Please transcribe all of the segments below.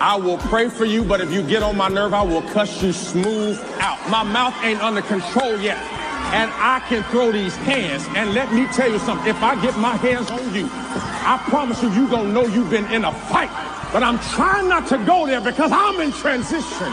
I will pray for you, but if you get on my nerve, I will cuss you smooth out. My mouth ain't under control yet, and I can throw these hands. And let me tell you something, if I get my hands on you, I promise you, you gonna know you've been in a fight. But I'm trying not to go there because I'm in transition.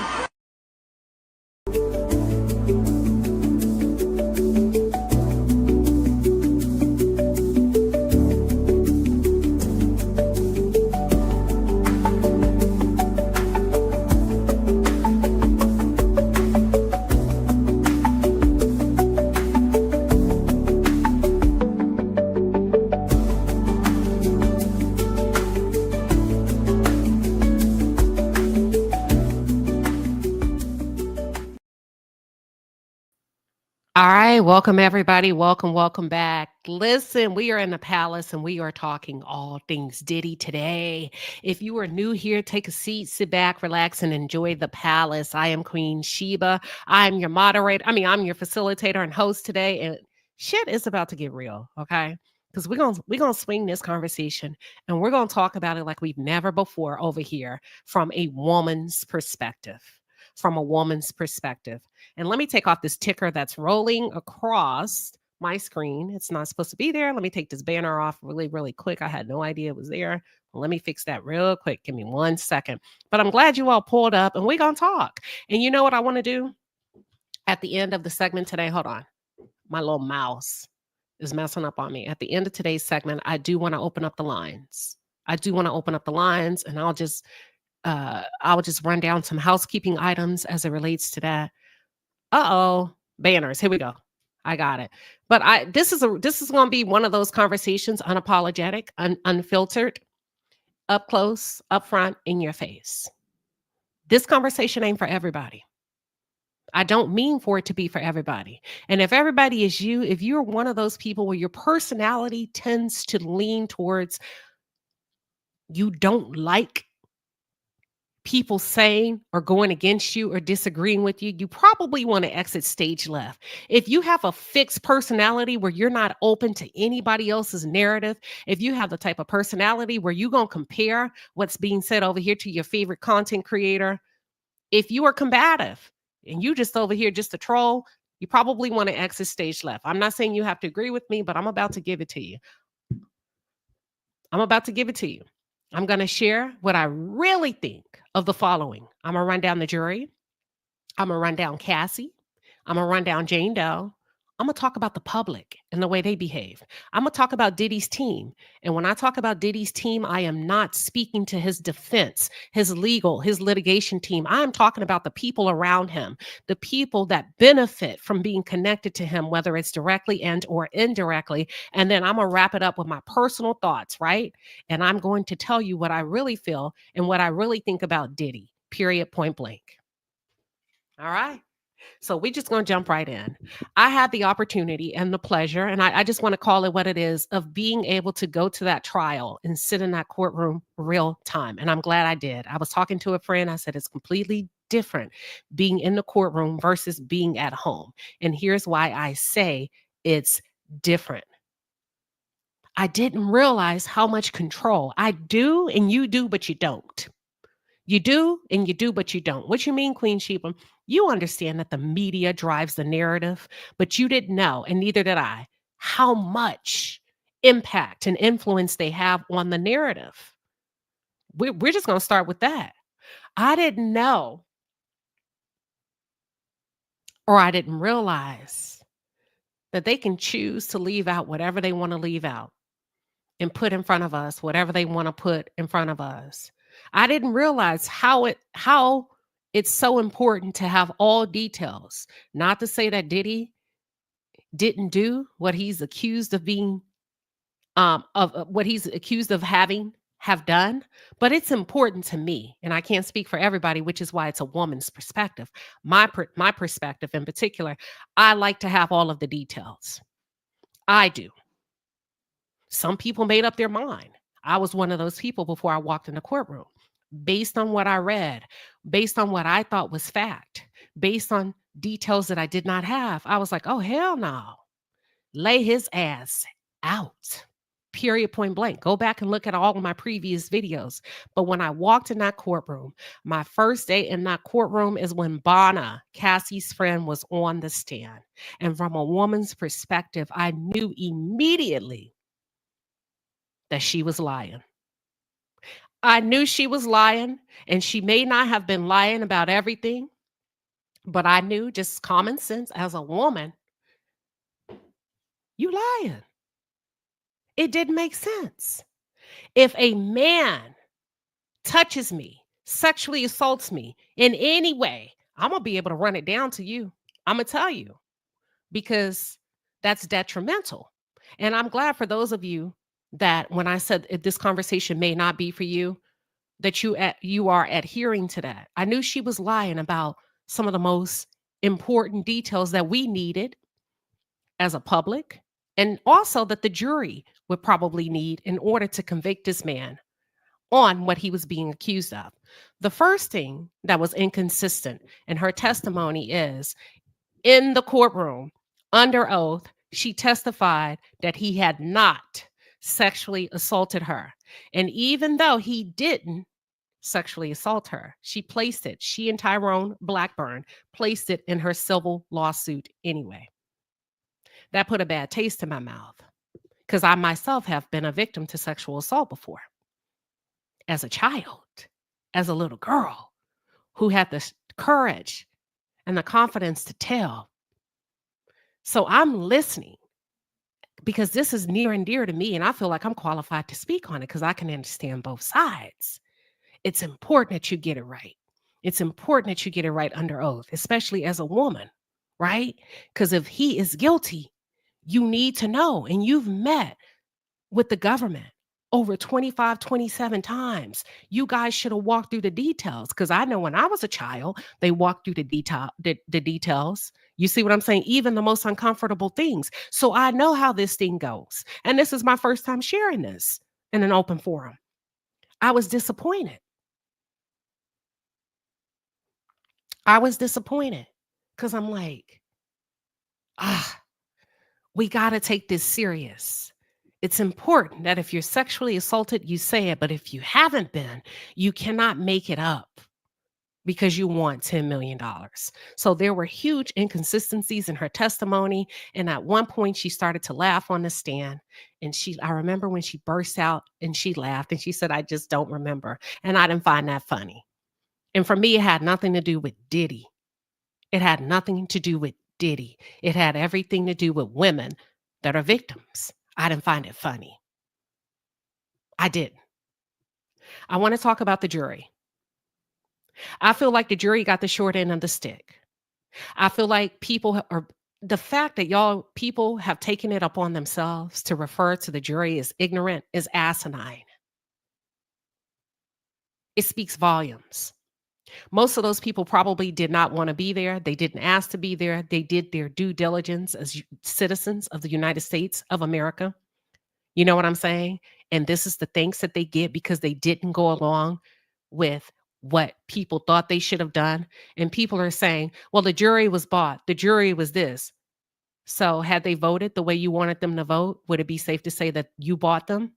All right, welcome everybody. Welcome back. Listen, we are in the palace and we are talking all things Diddy today. If you are new here, take a seat, sit back, relax, and enjoy the palace. I am Queen Shiba. I'm your moderator. I'm your facilitator and host today. And shit is about to get real, okay? Because we're gonna swing this conversation and we're gonna talk about it like we've never before over here from a woman's perspective. From a woman's perspective. And let me take off this ticker that's rolling across my screen. It's not supposed to be there. Let me take this banner off really, really quick. I had no idea it was there. Let me fix that real quick. Give me 1 second. But I'm glad you all pulled up and we're going to talk. And you know what I want to do at the end of the segment today? Hold on. My little mouse is messing up on me. At the end of today's segment, I do want to open up the lines. And I'll just run down some housekeeping items as it relates to that. Banners. Here we go. I got it. But this is going to be one of those conversations, unapologetic, unfiltered, up close, up front, in your face. This conversation ain't for everybody. I don't mean for it to be for everybody. And if everybody is you, if you're one of those people where your personality tends to lean towards you don't like people saying or going against you or disagreeing with you, you probably want to exit stage left. If you have a fixed personality where you're not open to anybody else's narrative, if you have the type of personality where you're going to compare what's being said over here to your favorite content creator, if you are combative and you just over here just a troll, you probably want to exit stage left. I'm not saying you have to agree with me, but I'm about to give it to you. I'm going to share what I really think of the following. I'm going to run down the jury. I'm going to run down Cassie. I'm going to run down Jane Doe. I'm going to talk about the public and the way they behave. I'm going to talk about Diddy's team. And when I talk about Diddy's team, I am not speaking to his defense, his litigation team. I'm talking about the people around him, the people that benefit from being connected to him, whether it's directly and or indirectly. And then I'm going to wrap it up with my personal thoughts, right? And I'm going to tell you what I really feel and what I really think about Diddy, period, point blank. All right. So we're just going to jump right in. I had the opportunity and the pleasure, and I just want to call it what it is, of being able to go to that trial and sit in that courtroom real time. And I'm glad I did. I was talking to a friend. I said, it's completely different being in the courtroom versus being at home. And here's why I say it's different. I didn't realize how much control I do and you do, but you don't. You do and you do, but you don't. What you mean, Queen Shiba? You understand that the media drives the narrative, but you didn't know, and neither did I, how much impact and influence they have on the narrative. We're just going to start with that. I didn't know, or I didn't realize that they can choose to leave out whatever they want to leave out and put in front of us whatever they want to put in front of us. I didn't realize how it's so important to have all details. Not to say that Diddy didn't do what he's accused of being, of what he's accused of have done, but it's important to me, and I can't speak for everybody, which is why it's a woman's perspective. My perspective in particular, I like to have all of the details. I do. Some people made up their mind. I was one of those people before I walked in the courtroom. Based on what I read, based on what I thought was fact, based on details that I did not have, I was like, oh, hell no. Lay his ass out. period, point blank. Go back and look at all of my previous videos. But when I walked in that courtroom, my first day in that courtroom is when Bonna, Cassie's friend, was on the stand. And from a woman's perspective, I knew immediately that she was lying. I knew she was lying, and she may not have been lying about everything, but I knew, just common sense as a woman, you lying. It didn't make sense. If a man touches me, sexually assaults me in any way, I'm going to be able to run it down to you. I'm going to tell you, because that's detrimental. And I'm glad for those of you that when I said this conversation may not be for you, that you are adhering to that. I knew she was lying about some of the most important details that we needed as a public, and also that the jury would probably need in order to convict this man on what he was being accused of. The first thing that was inconsistent in her testimony is, in the courtroom, under oath, she testified that he had not sexually assaulted her. And even though he didn't sexually assault her, she and Tyrone Blackburn placed it in her civil lawsuit anyway. That put a bad taste in my mouth, because I myself have been a victim to sexual assault before. As a child, as a little girl who had the courage and the confidence to tell. So I'm listening because this is near and dear to me, and I feel like I'm qualified to speak on it because I can understand both sides. It's important that you get it right. It's important that you get it right under oath, especially as a woman, right? Because if he is guilty, you need to know, and you've met with the government over 25, 27 times. You guys should have walked through the details, because I know when I was a child, they walked through the details. You see what I'm saying? Even the most uncomfortable things. So I know how this thing goes. And this is my first time sharing this in an open forum. I was disappointed. Because I'm like, we got to take this serious. It's important that if you're sexually assaulted, you say it. But if you haven't been, you cannot make it up because you want $10 million. So there were huge inconsistencies in her testimony. And at one point she started to laugh on the stand. And I remember when she burst out and she laughed and she said, "I just don't remember." And I didn't find that funny. And for me, it had nothing to do with Diddy. It had nothing to do with Diddy. It had everything to do with women that are victims. I didn't find it funny. I didn't. I want to talk about the jury. I feel like the jury got the short end of the stick. I feel like the fact that people have taken it upon themselves to refer to the jury as ignorant is asinine. It speaks volumes. Most of those people probably did not want to be there. They didn't ask to be there. They did their due diligence as citizens of the United States of America. You know what I'm saying? And this is the thanks that they get because they didn't go along with what people thought they should have done. And people are saying, well, the jury was bought. The jury was this. So had they voted the way you wanted them to vote, would it be safe to say that you bought them?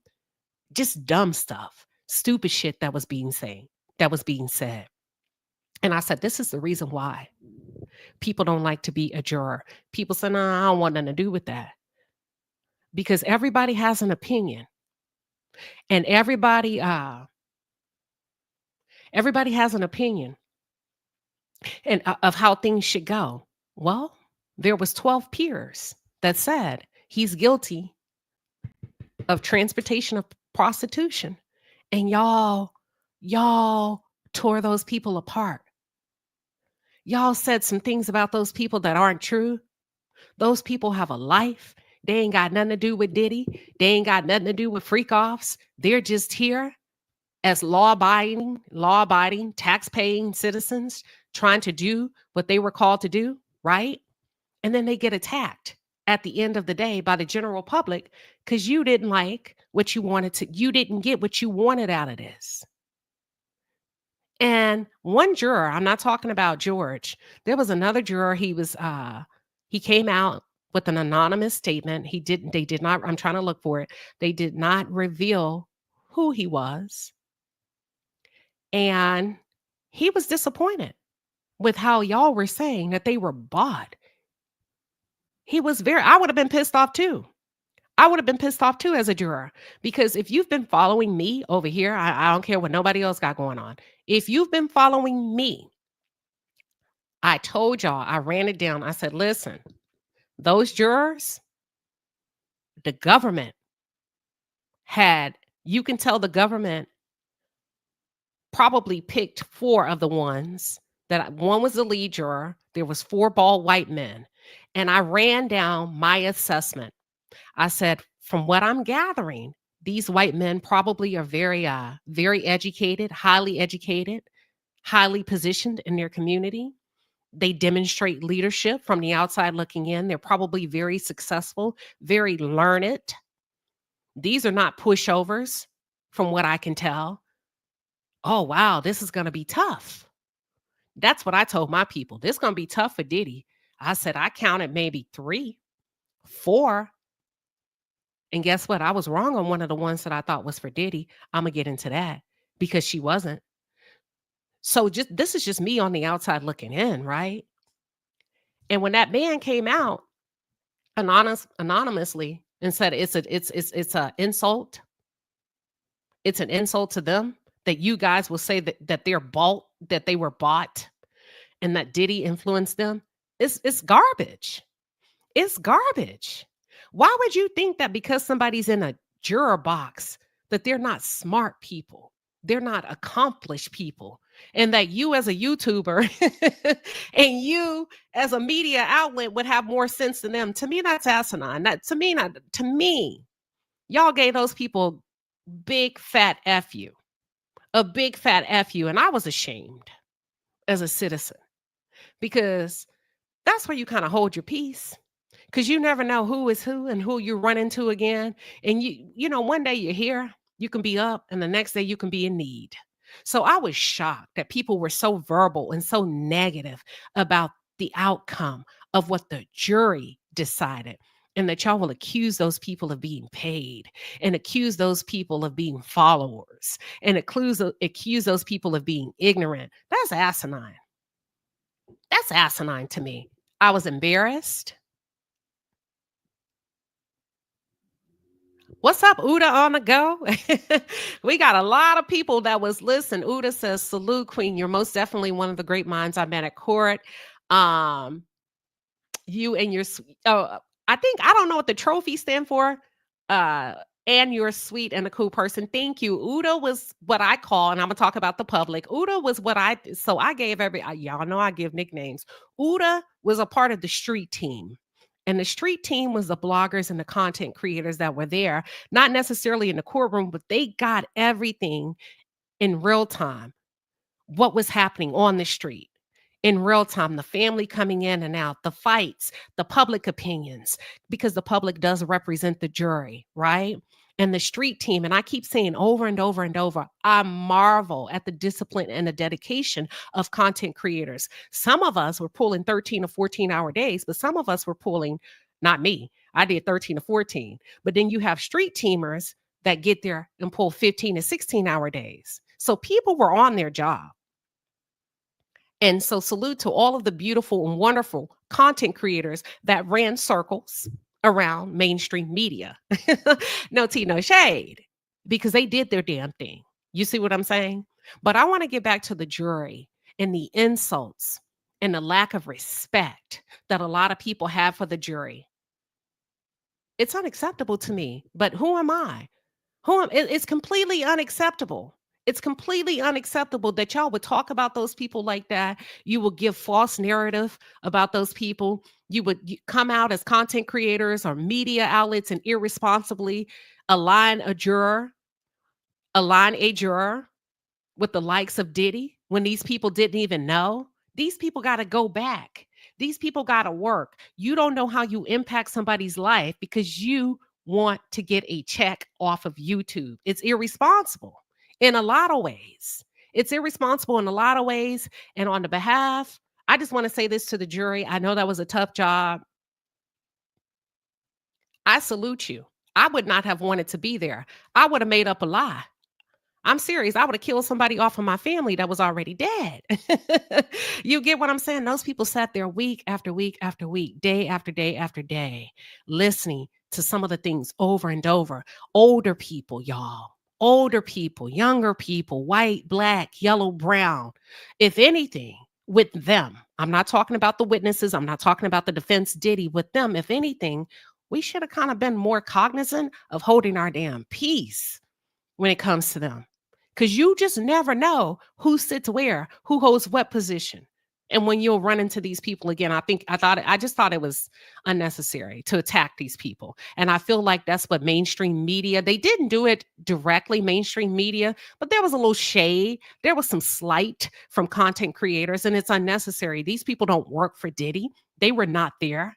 Just dumb stuff, stupid shit that was being said. And I said, this is the reason why people don't like to be a juror. People say, no, I don't want nothing to do with that. Because everybody has an opinion. And everybody has an opinion and of how things should go. Well, there was 12 peers that said he's guilty of transportation of prostitution. And y'all tore those people apart. Y'all said some things about those people that aren't true. Those people have a life. They ain't got nothing to do with Diddy. They ain't got nothing to do with freak-offs. They're just here as law-abiding, tax-paying citizens trying to do what they were called to do, right? And then they get attacked at the end of the day by the general public because you didn't like what you you didn't get what you wanted out of this. And one juror, I'm not talking about George. There was another juror. He came out with an anonymous statement. They did not, I'm trying to look for it. They did not reveal who he was. And he was disappointed with how y'all were saying that they were bought. I would have been pissed off too. I would have been pissed off too as a juror, because if you've been following me over here, I don't care what nobody else got going on. If you've been following me, I told y'all, I ran it down. I said, listen, those jurors, the government you can tell the government probably picked 4 of the ones one was the lead juror. There was 4 bald white men. And I ran down my assessment. I said, from what I'm gathering, these white men probably are very, very educated, highly positioned in their community. They demonstrate leadership from the outside looking in. They're probably very successful, very learned. These are not pushovers, from what I can tell. Oh, wow, this is going to be tough. That's what I told my people. This is going to be tough for Diddy. I said, I counted maybe 3, 4. And guess what? I was wrong on one of the ones that I thought was for Diddy. I'm going to get into that because she wasn't. So this is just me on the outside looking in, right? And when that man came out anonymously and said it's a insult, it's an insult to them that you guys will say that they were bought, and that Diddy influenced them. It's garbage. It's garbage. Why would you think that because somebody's in a juror box that they're not smart people? They're not accomplished people. And that you as a YouTuber and you as a media outlet would have more sense than them. To me, that's asinine. To me, y'all gave those people big fat F you. A big fat F you. And I was ashamed as a citizen, because that's where you kind of hold your peace. Because you never know who is who and who you run into again. And you know, one day you're here, you can be up, and the next day you can be in need. So I was shocked that people were so verbal and so negative about the outcome of what the jury decided, and that y'all will accuse those people of being paid, and accuse those people of being followers, and accuse those people of being ignorant. That's asinine. That's asinine to me. I was embarrassed. What's up, Uda on the go? We got a lot of people that was listening. Uda says, salute, Queen. You're most definitely one of the great minds I met at court. You and your, I don't know what the trophy stand for. And you're sweet and a cool person. Thank you. Uda was what I call, and I'm going to talk about the public. Uda was so I gave y'all know I give nicknames. Uda was a part of the street team. And the street team was the bloggers and the content creators that were there, not necessarily in the courtroom, but they got everything in real time. What was happening on the street in real time, the family coming in and out, the fights, the public opinions, because the public does represent the jury, right? And the street team, and I keep saying over and over and over, I marvel at the discipline and the dedication of content creators. Some of us were pulling 13 or 14-hour days, but some of us were pulling, not me, I did 13 or 14. But then you have street teamers that get there and pull 15 to 16-hour days. So people were on their job. And so salute to all of the beautiful and wonderful content creators that ran circles around mainstream media. No tea, no shade, because they did their damn thing. You see what I'm saying? But I want to get back to the jury and the insults and the lack of respect that a lot of people have for the jury. It's unacceptable to me, but who am I? It's completely unacceptable. It's completely unacceptable that y'all would talk about those people like that. You will give false narrative about those people. You would come out as content creators or media outlets and irresponsibly align a juror with the likes of Diddy when these people didn't even know. These people got to go back. These people got to work. You don't know how you impact somebody's life because you want to get a check off of YouTube. It's irresponsible. In a lot of ways, it's irresponsible in a lot of ways. And on the behalf, I just want to say this to the jury. I know that was a tough job. I salute you. I would not have wanted to be there. I would have made up a lie. I'm serious. I would have killed somebody off of my family that was already dead. You get what I'm saying? Those people sat there week after week after week, day after day after day, listening to some of the things over and over. Older people, y'all. Older people, younger people, white, black, yellow, brown. If anything, with them, I'm not talking about the witnesses. I'm not talking about the defense Diddy. With them, if anything, we should have kind of been more cognizant of holding our damn peace when it comes to them. Because you just never know who sits where, who holds what position. And when you'll run into these people again, I just thought it was unnecessary to attack these people. And I feel like that's what mainstream media, they didn't do it directly, mainstream media, but there was a little shade. There was some slight from content creators, and it's unnecessary. These people don't work for Diddy. They were not there.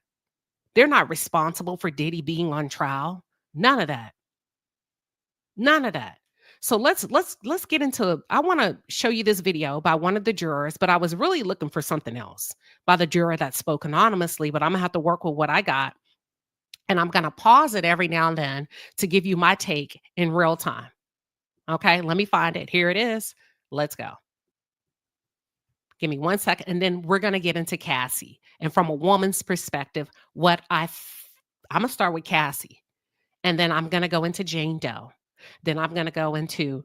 They're not responsible for Diddy being on trial. None of that. None of that. So let's get into, I want to show you this video by one of the jurors, but I was really looking for something else by the juror that spoke anonymously, but I'm gonna have to work with what I got. And I'm gonna pause it every now and then to give you my take in real time. Okay, let me find it. Here it is. Let's go. Give me 1 second. And then we're gonna get into Cassie. And from a woman's perspective, I'm gonna start with Cassie. And then I'm gonna go into Jane Doe. Then I'm going to go into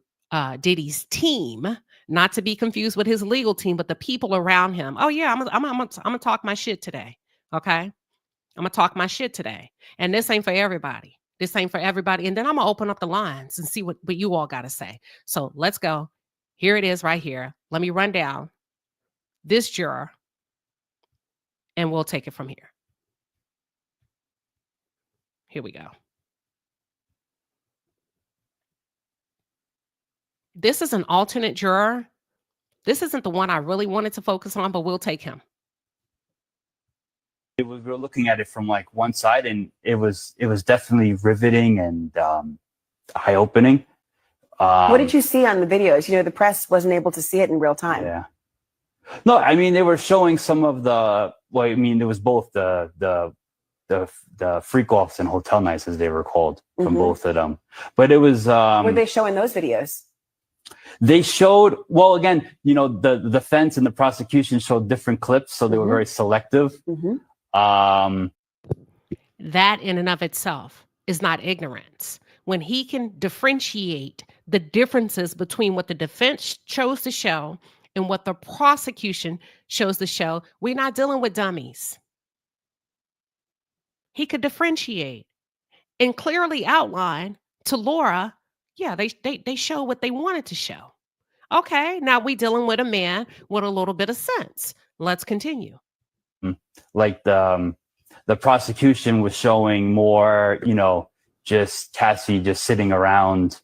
Diddy's team, not to be confused with his legal team, but the people around him. Oh yeah, I'm gonna talk my shit today. Okay, I'm gonna talk my shit today, and this ain't for everybody. This ain't for everybody. And then I'm gonna open up the lines and see what you all got to say. So let's go. Here it is, right here. Let me run down this juror, and we'll take it from here. Here we go. This is an alternate juror. This isn't the one I really wanted to focus on, but we'll take him. We were looking at it from like one side, and it was definitely riveting and eye-opening. What did you see on the videos? You know, the press wasn't able to see it in real time. Yeah. No, I mean, they were showing some of the, well, I mean, there was both the freak offs and hotel nights, as they were called, from both of them. But it was what were they showing those videos? They showed, well, again, you know, the defense and the prosecution showed different clips, so they were very selective. That in and of itself is not ignorance. When he can differentiate the differences between what the defense chose to show and what the prosecution chose to show, we're not dealing with dummies. He could differentiate and clearly outline to Laura, yeah, they show what they wanted to show. Okay, now we dealing with a man with a little bit of sense. Let's continue. Like the prosecution was showing more, you know, just Cassie just sitting around.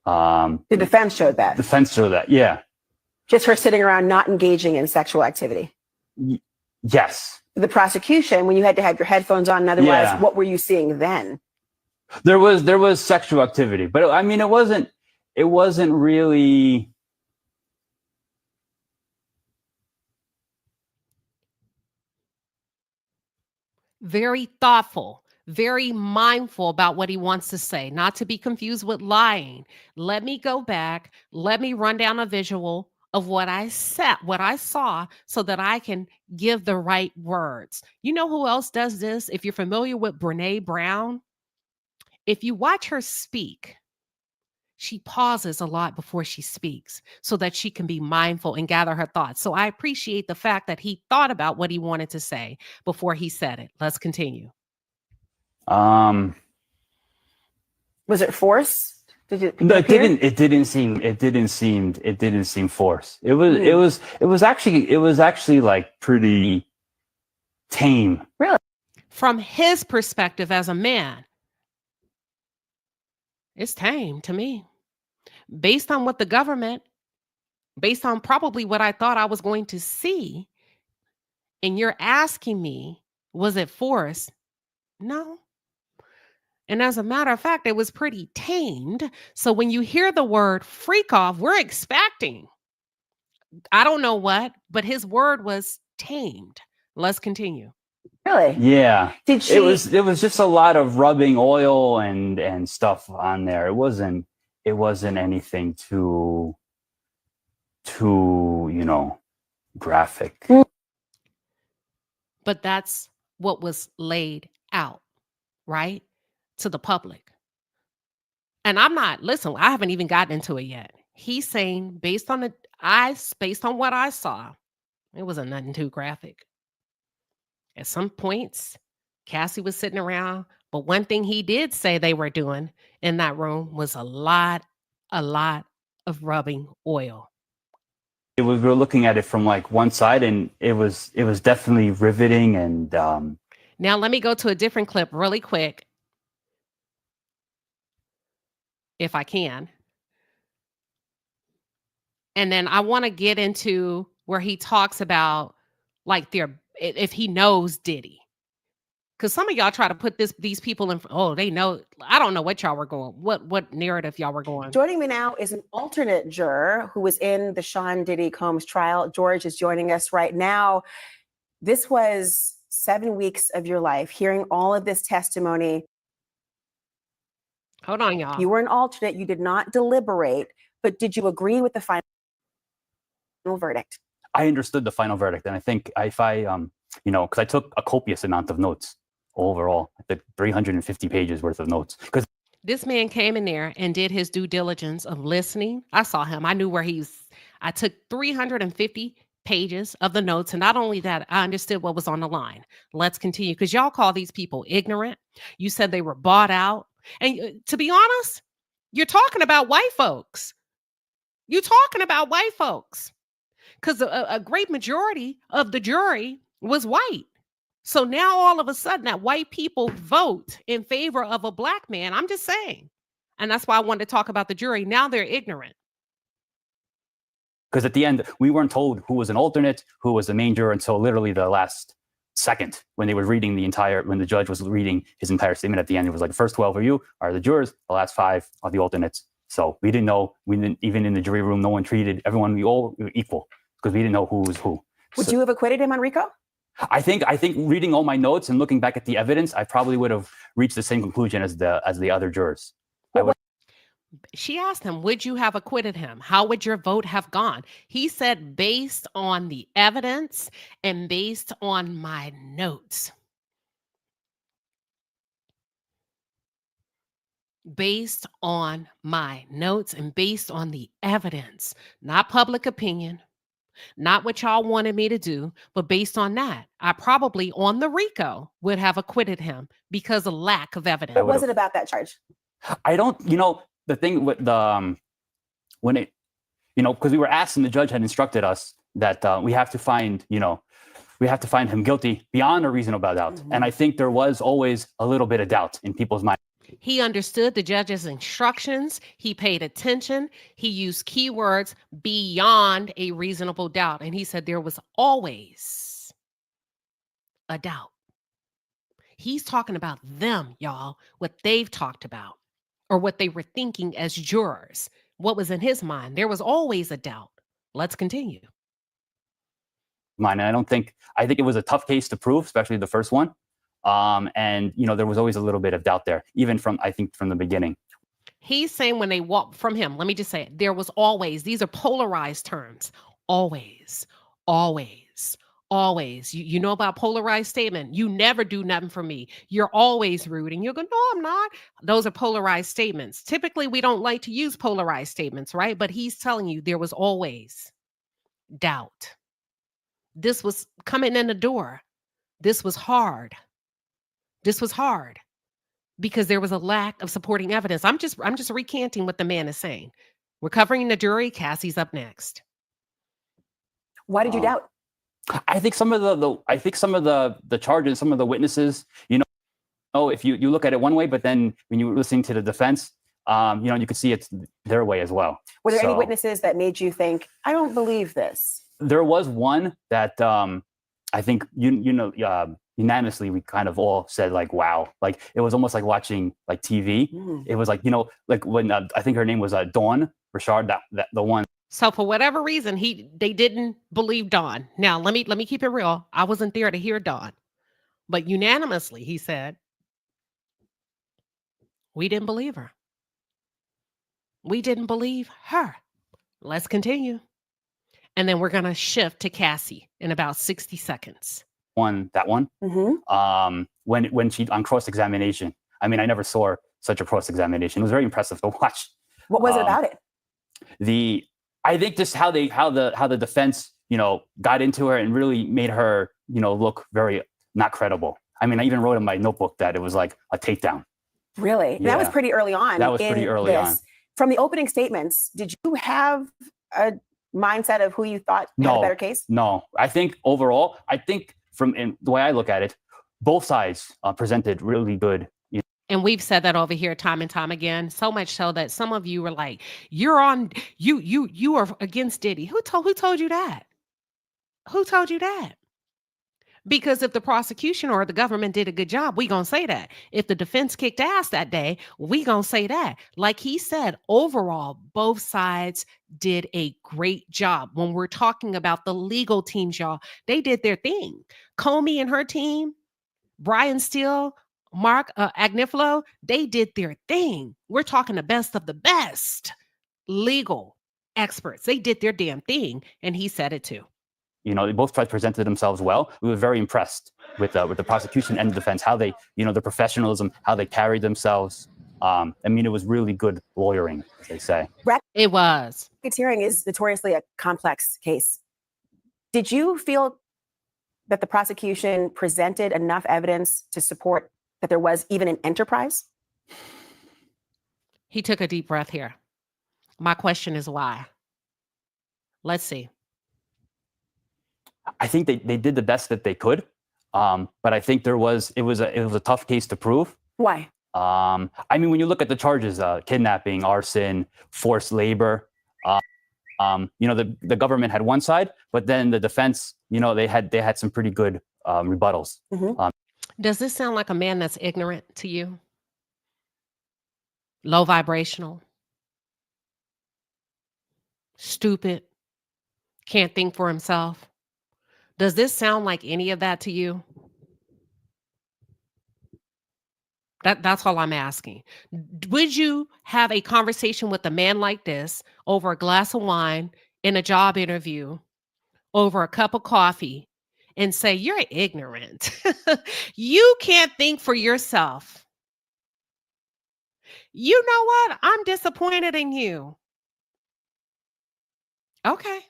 The defense showed that. Defense showed that, yeah. Just her sitting around not engaging in sexual activity. Yes. The prosecution, when you had to have your headphones on and otherwise, what were you seeing then? There was sexual activity, but I mean, it wasn't really. Very thoughtful, very mindful about what he wants to say, not to be confused with lying. Let me go back. Let me run down a visual of what I saw, so that I can give the right words. You know who else does this? If you're familiar with Brene Brown, if you watch her speak, she pauses a lot before she speaks so that she can be mindful and gather her thoughts. So I appreciate the fact that he thought about what he wanted to say before he said it. Let's continue. Was it force? It didn't seem forced. It was actually like pretty tame. Really? From his perspective as a man, it's tame to me. Based on what the government, based on probably what I thought I was going to see, and you're asking me, was it forced? No. And as a matter of fact, it was pretty tamed. So when you hear the word freak off, we're expecting, I don't know what, but his word was tamed. Let's continue. Really? Yeah. Did she? It was just a lot of rubbing oil and stuff on there. It wasn't anything too, you know, graphic. But that's what was laid out, right? To the public. And I'm not, listen, I haven't even gotten into it yet. He's saying based on what I saw, it wasn't nothing too graphic. At some points, Cassie was sitting around, but one thing he did say they were doing in that room was a lot of rubbing oil. We were looking at it from like one side, and it was definitely riveting. And Now let me go to a different clip really quick, if I can. And then I want to get into where he talks about like if he knows Diddy. Because some of y'all try to put these people in, oh, they know. I don't know what y'all were going, what narrative y'all were going. Joining me now is an alternate juror who was in the Sean Diddy Combs trial. George is joining us right now. This was 7 weeks of your life, hearing all of this testimony. Hold on, y'all. You were an alternate. You did not deliberate, but did you agree with the final verdict? I understood the final verdict, and I think if I, you know, because I took a copious amount of notes overall, I took 350 pages worth of notes. Because this man came in there and did his due diligence of listening. I saw him. I knew where I took 350 pages of the notes, and not only that, I understood what was on the line. Let's continue, because y'all call these people ignorant. You said they were bought out, and to be honest, you're talking about white folks. You're talking about white folks, because a great majority of the jury was white. So now all of a sudden that white people vote in favor of a black man. I'm just saying. And that's why I wanted to talk about the jury. Now they're ignorant. Because at the end, we weren't told who was an alternate, who was the main juror until literally the last second when they were reading when the judge was reading his entire statement at the end. It was like, the first 12 of you are the jurors, the last 5 are the alternates. So we didn't know, even in the jury room, no one treated everyone, we all were equal because we didn't know who was who. Would you have acquitted him on RICO? I think reading all my notes and looking back at the evidence, I probably would have reached the same conclusion as the other jurors. She asked him, would you have acquitted him? How would your vote have gone? He said, based on the evidence and based on my notes. Based on my notes and based on the evidence, not public opinion, not what y'all wanted me to do, but based on that, I probably on the RICO would have acquitted him because of lack of evidence. What was it about that charge? I don't, the thing with the, when it, because we were asked and the judge had instructed us that we have to find, we have to find him guilty beyond a reasonable doubt. Mm-hmm. And I think there was always a little bit of doubt in people's minds. He understood the judge's instructions. He paid attention. He used keywords beyond a reasonable doubt. And he said there was always a doubt. He's talking about them, y'all, what they've talked about or what they were thinking as jurors. What was in his mind? There was always a doubt. Let's continue. Mine, and I think it was a tough case to prove, especially the first one. And there was always a little bit of doubt there, even from the beginning. He's saying when they walk from him, let me just say it, there was always, these are polarized terms, always, always, always. You know about polarized statement. You never do nothing for me. You're always rude. And you're going, no, I'm not. Those are polarized statements. Typically, we don't like to use polarized statements, right? But he's telling you there was always doubt. This was coming in the door. This was hard. This was hard because there was a lack of supporting evidence. I'm just recanting what the man is saying. We're covering the jury. Cassie's up next. Why did you doubt? I think some of the charges, some of the witnesses, if you look at it one way, but then when you were listening to the defense, you could see it's their way as well. Were there any witnesses that made you think, I don't believe this? There was one that I think unanimously we kind of all said like, wow, like it was almost like watching like TV. It was like, like when I think her name was Dawn Richard, that the one. So for whatever reason, they didn't believe Dawn. Now let me keep it real. I wasn't there to hear Dawn, But unanimously, he said, we didn't believe her. We didn't believe her. Let's continue. And then we're going to shift to Cassie in about 60 seconds. That one. Mm-hmm. When she on cross-examination, I mean, I never saw such a cross-examination. It was very impressive to watch. What was it about it? I think just how the defense, got into her and really made her, look very not credible. I mean, I even wrote in my notebook that it was like a takedown. Really? Yeah. That was pretty early on. That was pretty early on. From the opening statements, did you have a mindset of who you thought had a better case? No. I think overall, from the way I look at it, both sides presented really good. And we've said that over here time and time again, so much so that some of you were like, you are against Diddy. Who told you that? Who told you that? Because if the prosecution or the government did a good job, we gonna say that. If the defense kicked ass that day, we gonna say that. Like he said, overall, both sides did a great job. When we're talking about the legal teams, y'all, they did their thing. Comey and her team, Brian Steele, Mark Agnifilo, they did their thing. We're talking the best of the best legal experts. They did their damn thing, and he said it too. They both presented themselves well. We were very impressed with the prosecution and the defense, how they, the professionalism, how they carried themselves. I mean, it was really good lawyering, as they say. It was. Racketeering is notoriously a complex case. Did you feel that the prosecution presented enough evidence to support that there was even an enterprise? He took a deep breath here. My question is why? Let's see. I think they did the best that they could, but I think it was a tough case to prove. Why? I mean, when you look at the charges, kidnapping, arson, forced labor, the government had one side, but then the defense, they had some pretty good rebuttals. Mm-hmm. Does this sound like a man that's ignorant to you? Low vibrational? Stupid? Can't think for himself? Does this sound like any of that to you? That's all I'm asking. Would you have a conversation with a man like this over a glass of wine in a job interview, over a cup of coffee, and say, you're ignorant. You can't think for yourself. You know what? I'm disappointed in you. Okay.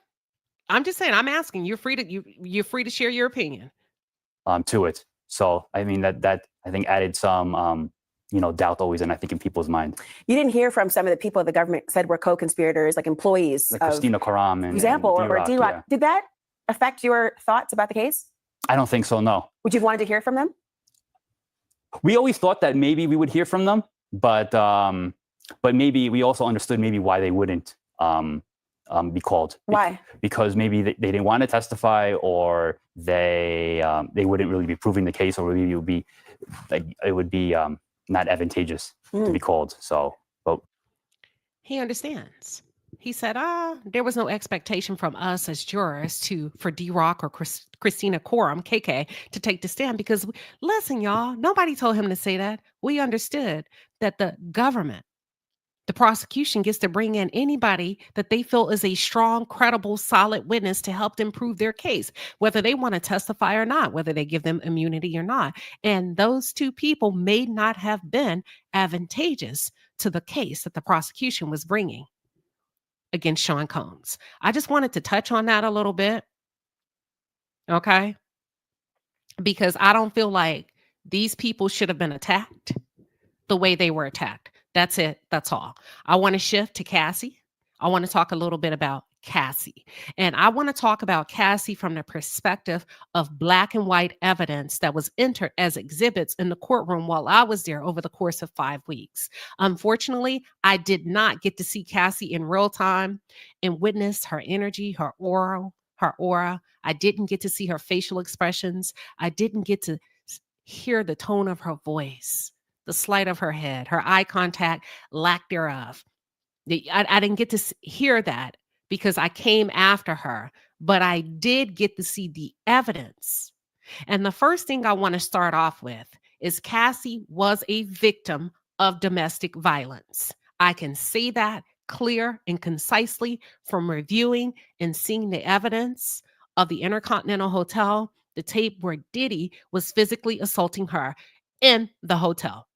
I'm just saying, I'm asking. You're free to share your opinion. To it. So I mean that I think added some doubt always, and I think in people's mind. You didn't hear from some of the people the government said were co-conspirators, like employees, like Christina Karam, for example, or D-Rock. Yeah. Did that affect your thoughts about the case? I don't think so. No. Would you have wanted to hear from them? We always thought that maybe we would hear from them, but maybe we also understood maybe why they wouldn't be called. Why? Because maybe they didn't want to testify, or they wouldn't really be proving the case, or maybe it would be not advantageous to be called. So, but he understands. He said, there was no expectation from us as jurors for D-Rock or Christina Karam, KK, to take the stand because, listen, y'all, nobody told him to say that. We understood that the government, the prosecution gets to bring in anybody that they feel is a strong, credible, solid witness to help them prove their case, whether they want to testify or not, whether they give them immunity or not. And those two people may not have been advantageous to the case that the prosecution was bringing against Sean Combs. I just wanted to touch on that a little bit. Okay? Because I don't feel like these people should have been attacked the way they were attacked. That's it. That's all. I want to shift to Cassie. I want to talk a little bit about Cassie. And I want to talk about Cassie from the perspective of black and white evidence that was entered as exhibits in the courtroom while I was there over the course of 5 weeks. Unfortunately, I did not get to see Cassie in real time and witness her energy, her aura. I didn't get to see her facial expressions. I didn't get to hear the tone of her voice, the sleight of her head, her eye contact, lack thereof. I didn't get to hear that because I came after her, but I did get to see the evidence And the first thing I want to start off with is Cassie was a victim of domestic violence. I can say that clear and concisely from reviewing and seeing the evidence of the Intercontinental Hotel, the tape where Diddy was physically assaulting her in the hotel.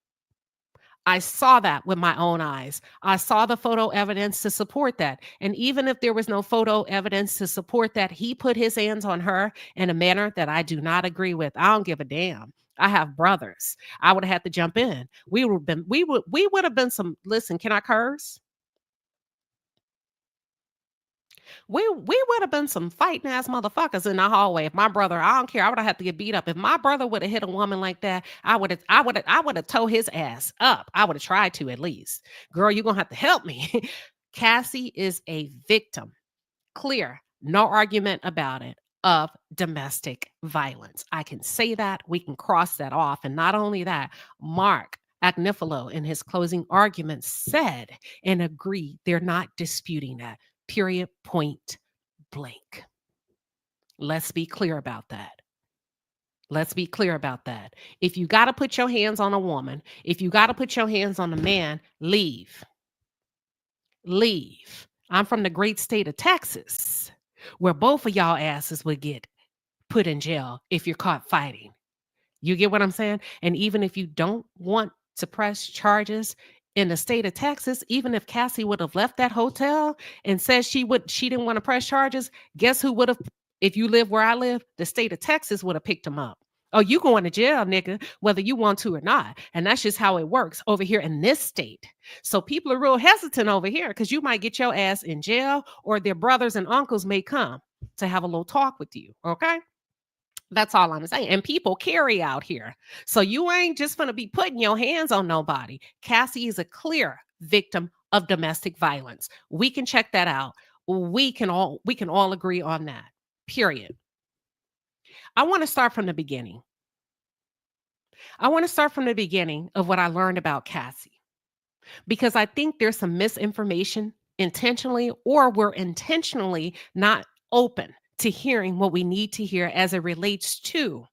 I saw that with my own eyes. I saw the photo evidence to support that. And even if there was no photo evidence to support that, he put his hands on her in a manner that I do not agree with. I don't give a damn. I have brothers. I would have had to jump in. We would have been some, listen, can I curse? We would have been some fighting ass motherfuckers in the hallway. If my brother, I don't care, I would have had to get beat up. If my brother would have hit a woman like that, I would have towed his ass up. I would have tried to at least. Girl, you're gonna have to help me. Cassie is a victim. Clear, no argument about it, of domestic violence. I can say that. We can cross that off. And not only that, Mark Agnifilo in his closing argument said and agreed they're not disputing that. Period, point blank. Let's be clear about that. Let's be clear about that. If you got to put your hands on a woman, if you got to put your hands on a man, leave. Leave. I'm from the great state of Texas, where both of y'all asses would get put in jail if you're caught fighting. You get what I'm saying? And even if you don't want to press charges, in the state of Texas, even if Cassie would have left that hotel and said she didn't want to press charges, guess who would have, if you live where I live, the state of Texas would have picked him up. Oh, you going to jail, nigga, whether you want to or not. And that's just how it works over here in this state. So people are real hesitant over here because you might get your ass in jail, or their brothers and uncles may come to have a little talk with you. Okay. That's all I'm saying. And people carry out here. So you ain't just going to be putting your hands on nobody. Cassie is a clear victim of domestic violence. We can check that out. We can all agree on that. Period. I want to start from the beginning. I want to start from the beginning of what I learned about Cassie, because I think there's some misinformation intentionally, or we're intentionally not open to hearing what we need to hear as it relates to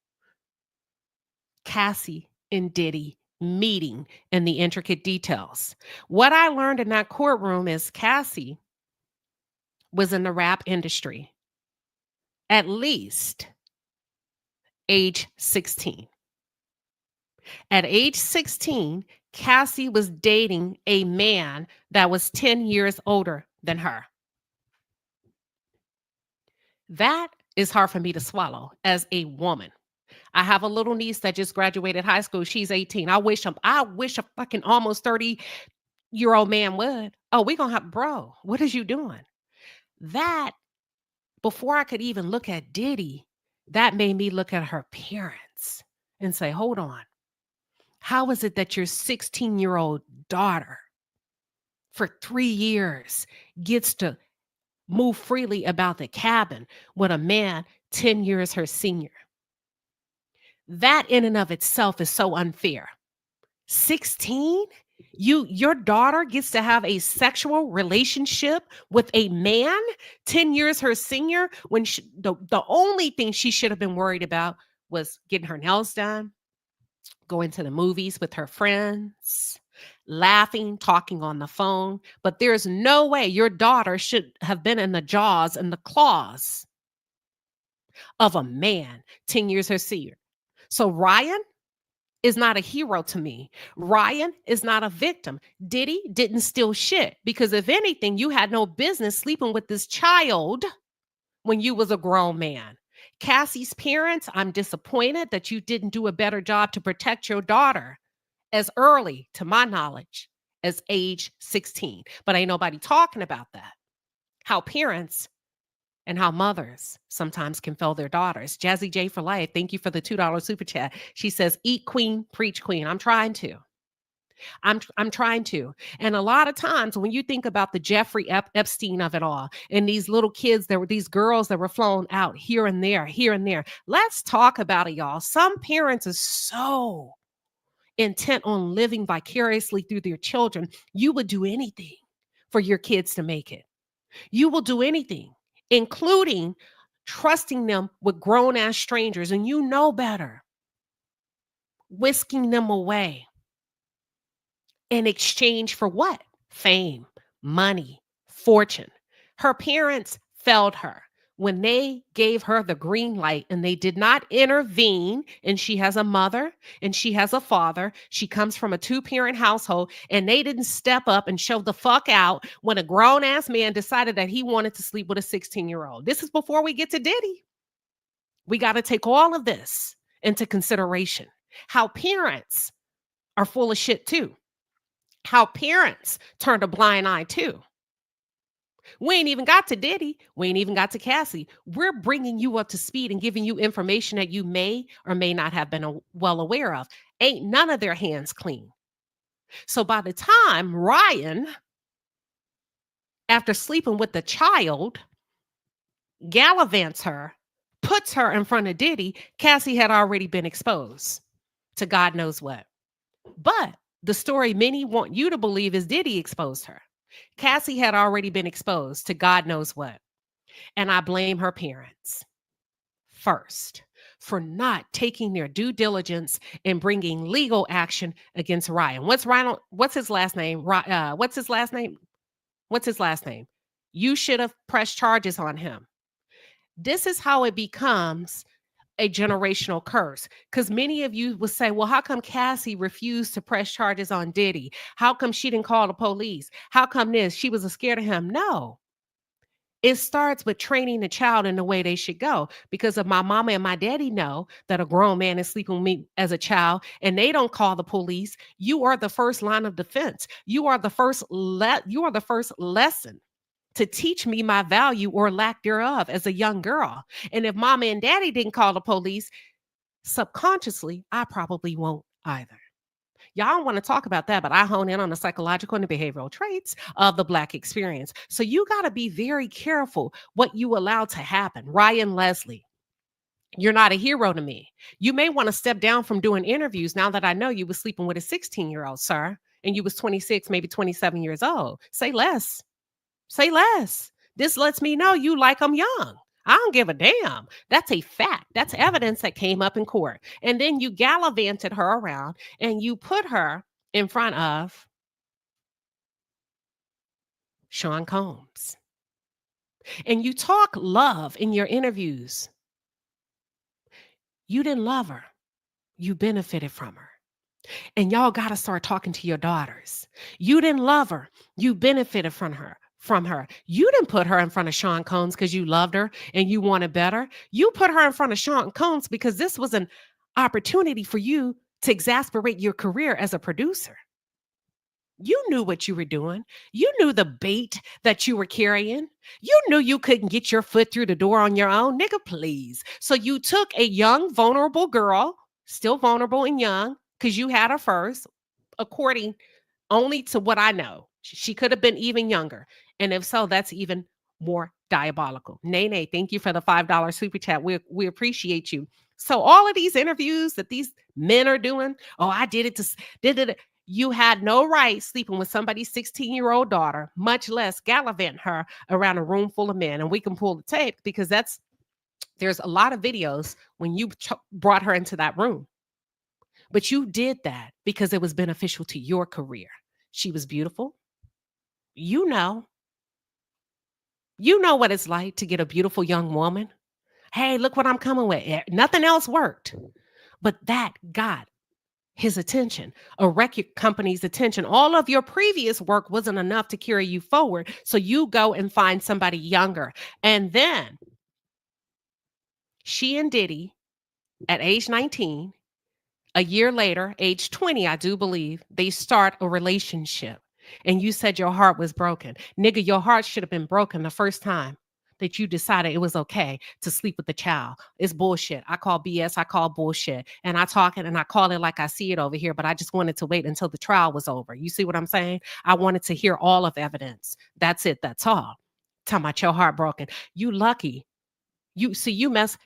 Cassie and Diddy meeting and the intricate details. What I learned in that courtroom is Cassie was in the rap industry at least age 16. At age 16, Cassie was dating a man that was 10 years older than her. That is hard for me to swallow as a woman. I have a little niece that just graduated high school. She's 18. I wish a fucking almost 30-year-old man would. Oh, we gonna have, bro, what is you doing? That, before I could even look at Diddy, that made me look at her parents and say, hold on. How is it that your 16-year-old daughter for 3 years gets to move freely about the cabin with a man 10 years her senior? That in and of itself is so unfair. 16? Your daughter gets to have a sexual relationship with a man 10 years her senior, when the only thing she should have been worried about was getting her nails done, going to the movies with her friends, laughing, talking on the phone. But there's no way your daughter should have been in the jaws and the claws of a man 10 years her senior. So Ryan is not a hero to me. Ryan is not a victim. Diddy didn't steal shit, because if anything, you had no business sleeping with this child when you was a grown man. Cassie's parents, I'm disappointed that you didn't do a better job to protect your daughter as early, to my knowledge, as age 16. But ain't nobody talking about that. How parents and how mothers sometimes can fail their daughters. Jazzy J for life, thank you for the $2 super chat. She says, eat queen, preach queen. I'm trying to. I'm trying to. And a lot of times when you think about the Jeffrey Epstein of it all, and these little kids, there were these girls that were flown out here and there. Let's talk about it, y'all. Some parents are so intent on living vicariously through their children. You would do anything for your kids to make it. You will do anything, including trusting them with grown-ass strangers, and you know better, whisking them away in exchange for what? Fame, money, fortune. Her parents failed her when they gave her the green light and they did not intervene. And she has a mother and she has a father. She comes from a 2-parent household, and they didn't step up and show the fuck out when a grown ass man decided that he wanted to sleep with a 16-year-old. This is before we get to Diddy. We got to take all of this into consideration. How parents are full of shit too. How parents turned a blind eye too. We ain't even got to Diddy. We ain't even got to Cassie. We're bringing you up to speed and giving you information that you may or may not have been well aware of. Ain't none of their hands clean. So by the time Ryan, after sleeping with the child, gallivants her, puts her in front of Diddy, Cassie had already been exposed to God knows what. But the story many want you to believe is Diddy exposed her. Cassie had already been exposed to God knows what. And I blame her parents first for not taking their due diligence and bringing legal action against Ryan. What's his last name? What's his last name? What's his last name? You should have pressed charges on him. This is how it becomes a generational curse. Because many of you will say, well, how come Cassie refused to press charges on Diddy? How come she didn't call the police? How come this? She was scared of him. No. It starts with training the child in the way they should go. Because if my mama and my daddy know that a grown man is sleeping with me as a child and they don't call the police, you are the first line of defense. You are the first lesson to teach me my value or lack thereof as a young girl. And if mama and daddy didn't call the police, subconsciously, I probably won't either. Y'all don't want to talk about that, but I hone in on the psychological and the behavioral traits of the Black experience. So you got to be very careful what you allow to happen. Ryan Leslie, you're not a hero to me. You may want to step down from doing interviews now that I know you was sleeping with a 16-year-old, sir, and you was 26, maybe 27 years old. Say less. Say less. This lets me know you like them young. I don't give a damn. That's a fact. That's evidence that came up in court. And then you gallivanted her around and you put her in front of Sean Combs. And you talk love in your interviews. You didn't love her. You benefited from her. And y'all got to start talking to your daughters. You didn't love her. You benefited from her. You didn't put her in front of Sean Combs because you loved her and you wanted better. You put her in front of Sean Combs because this was an opportunity for you to exasperate your career as a producer. You knew what you were doing. You knew the bait that you were carrying. You knew you couldn't get your foot through the door on your own. Nigga, please. So you took a young, vulnerable girl, still vulnerable and young, because you had her first, according only to what I know. She could have been even younger. And if so, that's even more diabolical. Nene, thank you for the $5 super chat. We appreciate you. So all of these interviews that these men are doing, oh, I did it. You had no right sleeping with somebody's 16-year-old daughter, much less gallivant her around a room full of men. And we can pull the tape because there's a lot of videos when you brought her into that room. But you did that because it was beneficial to your career. She was beautiful. You know what it's like to get a beautiful young woman. Hey, look what I'm coming with. Nothing else worked. But that got his attention, a record company's attention. All of your previous work wasn't enough to carry you forward. So you go and find somebody younger. And then she and Diddy at age 19, a year later, age 20, I do believe, they start a relationship. And you said your heart was broken. Nigga, your heart should have been broken the first time that you decided it was okay to sleep with the child. It's bullshit. I call BS. I call bullshit. And I talk it and I call it like I see it over here, but I just wanted to wait until the trial was over. You see what I'm saying? I wanted to hear all of evidence. That's it. That's all. Talking about your heart broken. You lucky. You mess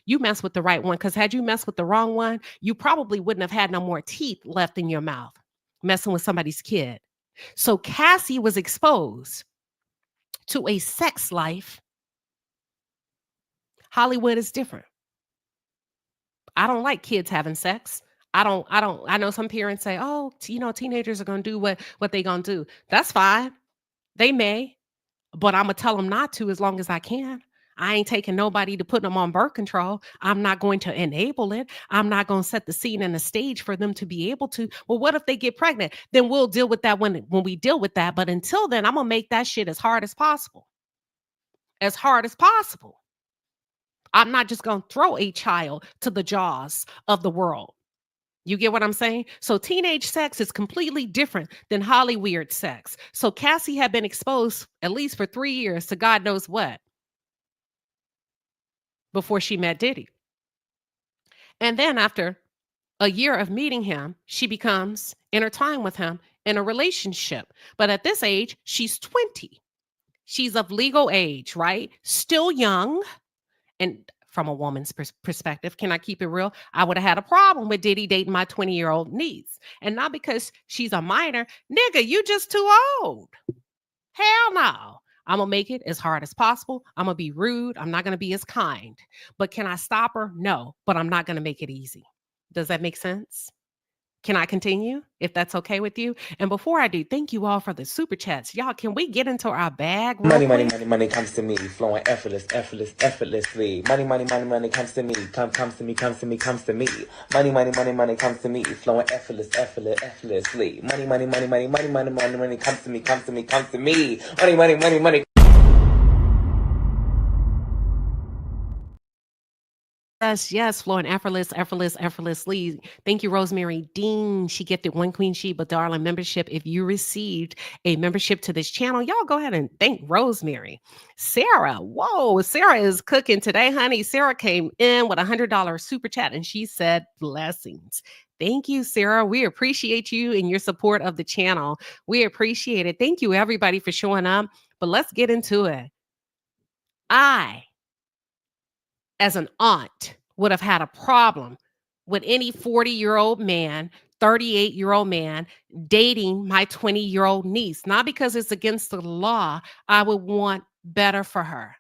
with the right one, because had you messed with the wrong one, you probably wouldn't have had no more teeth left in your mouth messing with somebody's kid. So Cassie was exposed to a sex life Hollywood is different. I don't like kids having sex. I know some parents say, oh, teenagers are going to do what they going to do. That's fine. They may, but I'm going to tell them not to as long as I can. I ain't taking nobody to put them on birth control. I'm not going to enable it. I'm not going to set the scene and the stage for them to be able to. Well, what if they get pregnant? Then we'll deal with that when we deal with that. But until then, I'm going to make that shit as hard as possible. As hard as possible. I'm not just going to throw a child to the jaws of the world. You get what I'm saying? So teenage sex is completely different than Hollywood sex. So Cassie had been exposed at least for 3 years to God knows what before she met Diddy. And then after a year of meeting him, she becomes intertwined with him in a relationship. But at this age, she's 20. She's of legal age, right? Still young. And from a woman's perspective, can I keep it real? I would have had a problem with Diddy dating my 20-year-old niece. And not because she's a minor. Nigga, you just too old. Hell no. I'm going to make it as hard as possible. I'm going to be rude. I'm not going to be as kind. But can I stop her? No, but I'm not going to make it easy. Does that make sense? Can I continue if that's okay with you? And before I do, thank you all for the super chats. Y'all, can we get into our bag real Money, quick? money comes to me, flowing effortlessly. Money comes to me, comes to me. Money comes to me, flowing effortlessly. Money comes to me. Money. Yes, flowing effortlessly. Thank you, Rosemary Dean. She gifted one Queen Shiba Darling membership. If you received a membership to this channel, y'all go ahead and thank Rosemary. Sarah, whoa, Sarah is cooking today, honey. Sarah came in with $100 super chat and she said blessings. Thank you, Sarah. We appreciate you and your support of the channel. We appreciate it. Thank you, everybody, for showing up. But let's get into it. I, as an aunt, would have had a problem with any 40-year-old man, 38-year-old man dating my 20-year-old niece. Not because it's against the law. I would want better for her.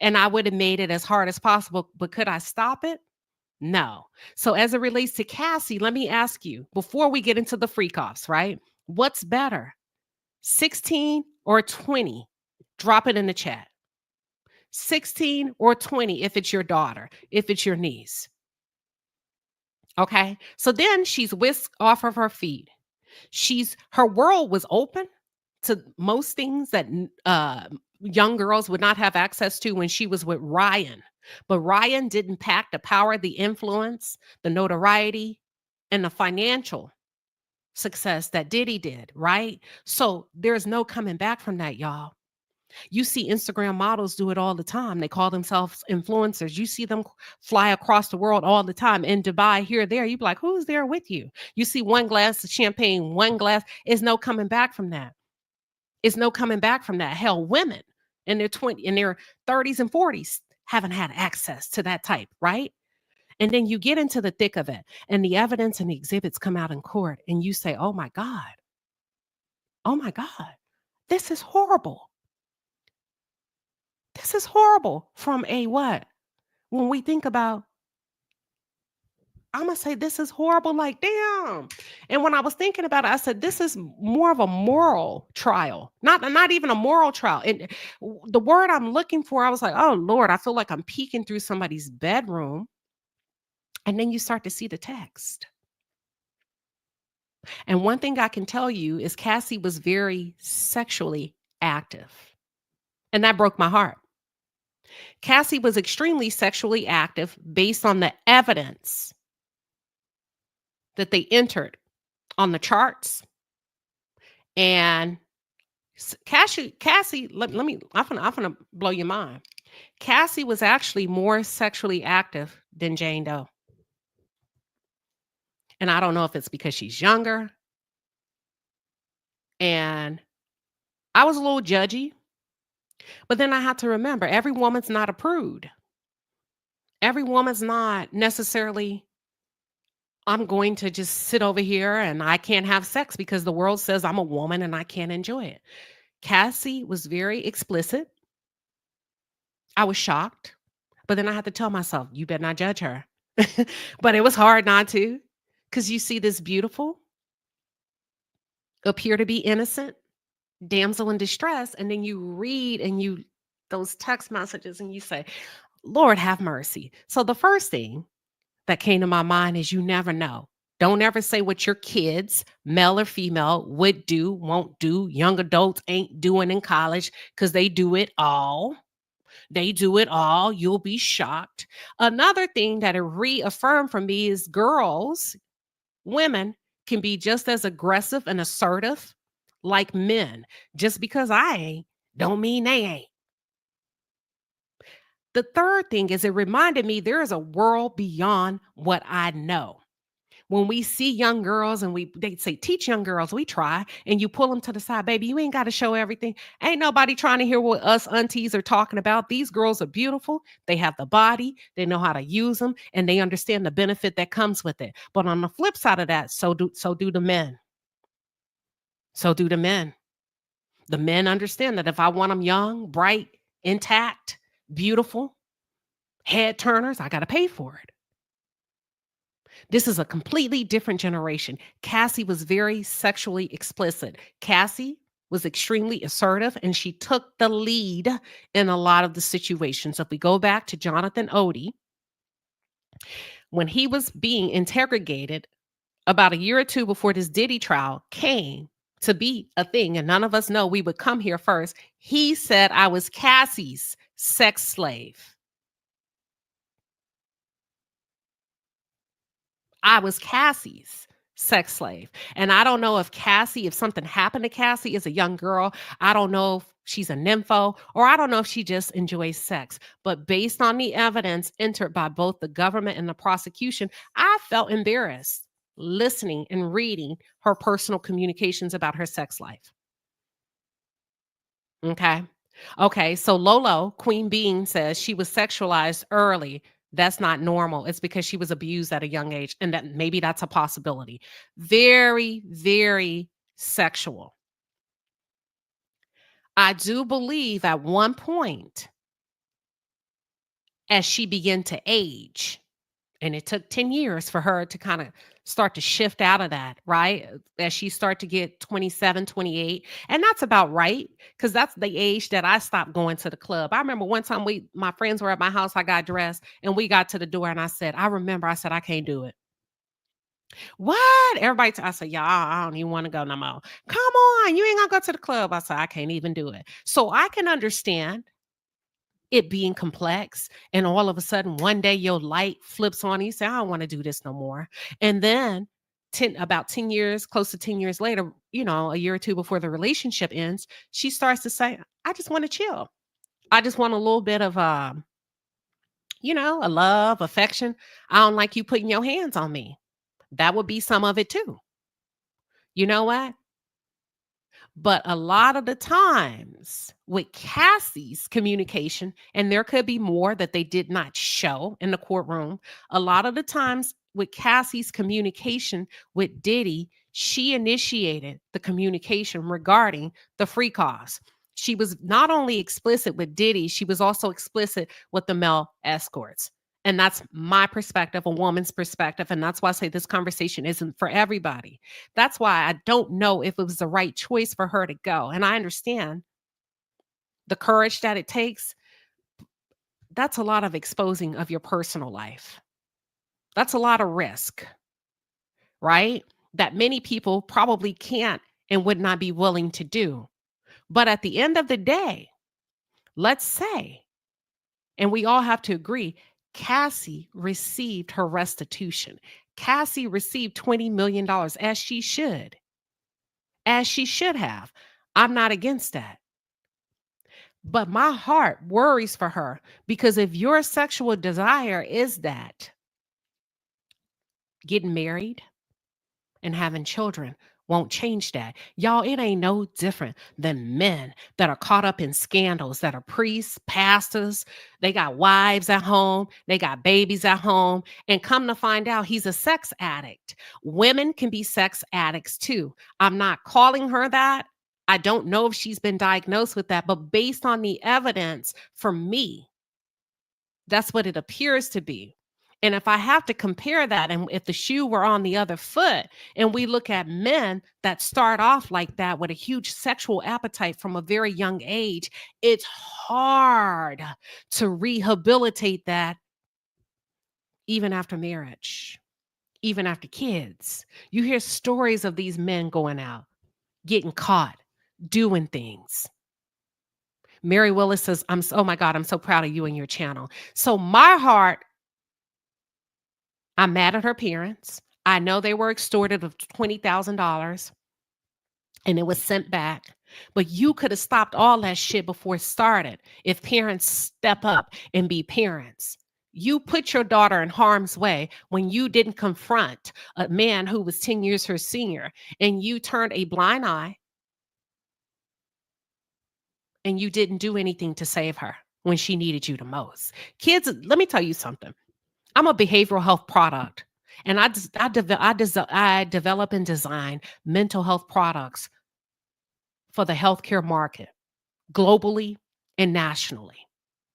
And I would have made it as hard as possible. But could I stop it? No. So as it relates to Cassie, let me ask you, before we get into the freak-offs, right? What's better? 16 or 20? Drop it in the chat. 16 or 20 if it's your daughter, if it's your niece. Okay. So then she's whisked off of her feet. Her world was open to most things that young girls would not have access to when she was with Ryan. But Ryan didn't pack the power, the influence, the notoriety, and the financial success that Diddy did, right? So there's no coming back from that, y'all. You see Instagram models do it all the time. They call themselves influencers. You see them fly across the world all the time in Dubai, here, there. You be like, who's there with you? You see one glass of champagne, one glass. There's no coming back from that. It's no coming back from that. Hell, women in their 30s and 40s haven't had access to that type, right? And then you get into the thick of it and the evidence and the exhibits come out in court and you say, oh my God, this is horrible. This is horrible from a what? When we think about, I'm going to say this is horrible, like, damn. And when I was thinking about it, I said, this is more of a moral trial, not even a moral trial. And the word I'm looking for, I was like, oh Lord, I feel like I'm peeking through somebody's bedroom. And then you start to see the text. And one thing I can tell you is Cassie was very sexually active. And that broke my heart. Cassie was extremely sexually active based on the evidence that they entered on the charts. And Cassie, I'm gonna blow your mind. Cassie was actually more sexually active than Jane Doe. And I don't know if it's because she's younger. And I was a little judgy. But then I had to remember, every woman's not a prude. Every woman's not necessarily, I'm going to just sit over here and I can't have sex because the world says I'm a woman and I can't enjoy it. Cassie was very explicit. I was shocked. But then I had to tell myself, you better not judge her. But it was hard not to, because you see this beautiful, appear to be innocent damsel in distress, and then you read and you those text messages and you say, Lord have mercy. So the first thing that came to my mind is you never know. Don't ever say what your kids, male or female, would do, won't do, young adults ain't doing in college, because they do it all. They do it all. You'll be shocked. Another thing that it reaffirmed for me is girls, women can be just as aggressive and assertive like men. Just because I ain't, don't mean they ain't. The third thing is it reminded me there is a world beyond what I know. When we see young girls and they say, teach young girls, we try, and you pull them to the side, baby, you ain't got to show everything. Ain't nobody trying to hear what us aunties are talking about. These girls are beautiful. They have the body. They know how to use them, and they understand the benefit that comes with it. But on the flip side of that, so do the men. So do the men. The men understand that if I want them young, bright, intact, beautiful, head turners, I got to pay for it. This is a completely different generation. Cassie was very sexually explicit. Cassie was extremely assertive, and she took the lead in a lot of the situations. If we go back to Jonathan Odie, when he was being interrogated about a year or two before this Diddy trial came to be a thing, and none of us know we would come here first, he said, I was Cassie's sex slave. I was Cassie's sex slave. And I don't know if something happened to Cassie as a young girl, I don't know if she's a nympho, or I don't know if she just enjoys sex. But based on the evidence entered by both the government and the prosecution, I felt embarrassed listening and reading her personal communications about her sex life. Okay. So Lolo, Queen Bean, says she was sexualized early. That's not normal. It's because she was abused at a young age, and that maybe that's a possibility. Very, very sexual. I do believe at one point, as she began to age, and it took 10 years for her to kind of start to shift out of that, right? As she started to get 27, 28. And that's about right, because that's the age that I stopped going to the club. I remember one time my friends were at my house, I got dressed, and we got to the door, and I said, I can't do it. What? I said, yeah, I don't even want to go no more. Come on, you ain't gonna go to the club. I said, I can't even do it. So I can understand it being complex, and all of a sudden one day your light flips on and you say, I don't want to do this no more. And then about 10 years, close to 10 years later, a year or two before the relationship ends, she starts to say, I just want to chill. I just want a little bit of, a love, affection. I don't like you putting your hands on me. That would be some of it too. You know what? But a lot of the times with Cassie's communication, and there could be more that they did not show in the courtroom, a lot of the times with Cassie's communication with Diddy, she initiated the communication regarding the free calls. She was not only explicit with Diddy, she was also explicit with the male escorts. And that's my perspective, a woman's perspective. And that's why I say this conversation isn't for everybody. That's why I don't know if it was the right choice for her to go. And I understand the courage that it takes. That's a lot of exposing of your personal life. That's a lot of risk, right? That many people probably can't and would not be willing to do. But at the end of the day, let's say, and we all have to agree, Cassie received her restitution. Cassie received $20 million, as she should. As she should have. I'm not against that. But my heart worries for her, because if your sexual desire is that, getting married and having children won't change that. Y'all, it ain't no different than men that are caught up in scandals, that are priests, pastors. They got wives at home. They got babies at home. And come to find out, he's a sex addict. Women can be sex addicts too. I'm not calling her that. I don't know if she's been diagnosed with that, but based on the evidence, for me, That's what it appears to be. And if I have to compare that, and if the shoe were on the other foot, and we look at men that start off like that with a huge sexual appetite from a very young age, it's hard to rehabilitate that even after marriage, even after kids. You hear stories of these men going out, getting caught, doing things. Mary Willis says, oh my God, I'm so proud of you and your channel. So my heart, I'm mad at her parents. I know they were extorted of $20,000 and it was sent back. But you could have stopped all that shit before it started if parents step up and be parents. You put your daughter in harm's way when you didn't confront a man who was 10 years her senior, and you turned a blind eye and you didn't do anything to save her when she needed you the most. Kids, let me tell you something. I'm a behavioral health product, and I develop and design mental health products for the healthcare market globally and nationally.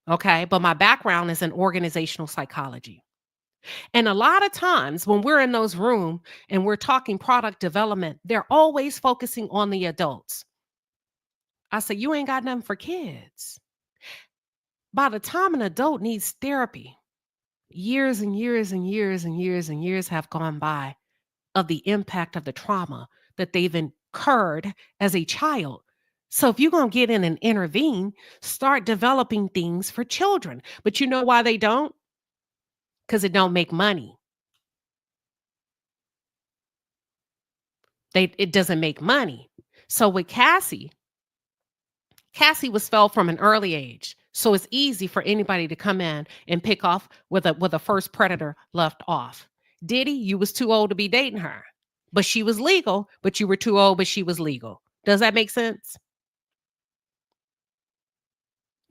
Okay. But my background is in organizational psychology. And a lot of times when we're in those rooms and we're talking product development, they're always focusing on the adults. I say, you ain't got nothing for kids. By the time an adult needs therapy, years and years and years and years and years have gone by of the impact of the trauma that they've incurred as a child. So if you're going to get in and intervene, start developing things for children. But you know why they don't? Because it don't make money. It doesn't make money. So with Cassie was felt from an early age. So it's easy for anybody to come in and pick off where the first predator left off. Diddy, you was too old to be dating her, but she was legal, but you were too old, but she was legal. Does that make sense?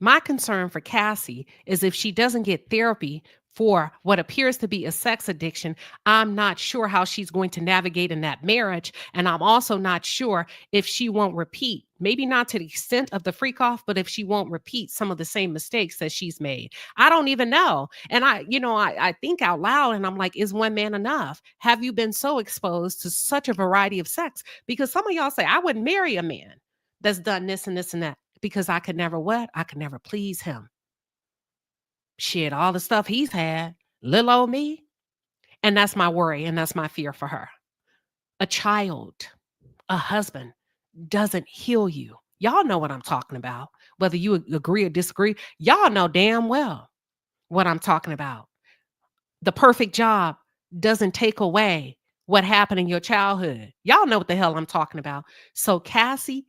My concern for Cassie is if she doesn't get therapy for what appears to be a sex addiction, I'm not sure how she's going to navigate in that marriage. And I'm also not sure if she won't repeat, maybe not to the extent of the freak off, but if she won't repeat some of the same mistakes that she's made. I don't even know. And I think out loud and I'm like, is one man enough? Have you been so exposed to such a variety of sex? Because some of y'all say, I wouldn't marry a man that's done this and this and that. Because I could never what? I could never please him. Shit, all the stuff he's had, little old me. And that's my worry and that's my fear for her. A child, a husband doesn't heal you. Y'all know what I'm talking about. Whether you agree or disagree, y'all know damn well what I'm talking about. The perfect job doesn't take away what happened in your childhood. Y'all know what the hell I'm talking about. So Cassie,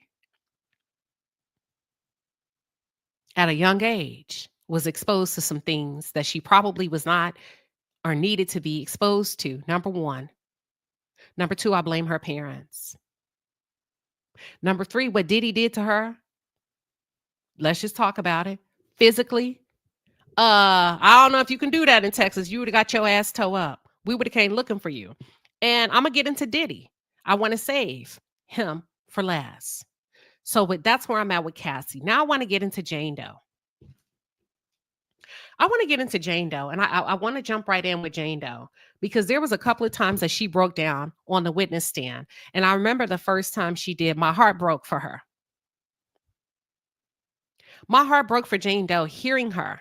at a young age, was exposed to some things that she probably was not or needed to be exposed to, number one. Number two, I blame her parents. Number three, what Diddy did to her, let's just talk about it. Physically, I don't know if you can do that in Texas. You would have got your ass toe up. We would have came looking for you. And I'm going to get into Diddy. I want to save him for last. So that's where I'm at with Cassie. Now I want to get into Jane Doe. And I want to jump right in with Jane Doe because there was a couple of times that she broke down on the witness stand. And I remember the first time she did, my heart broke for her. My heart broke for Jane Doe hearing her.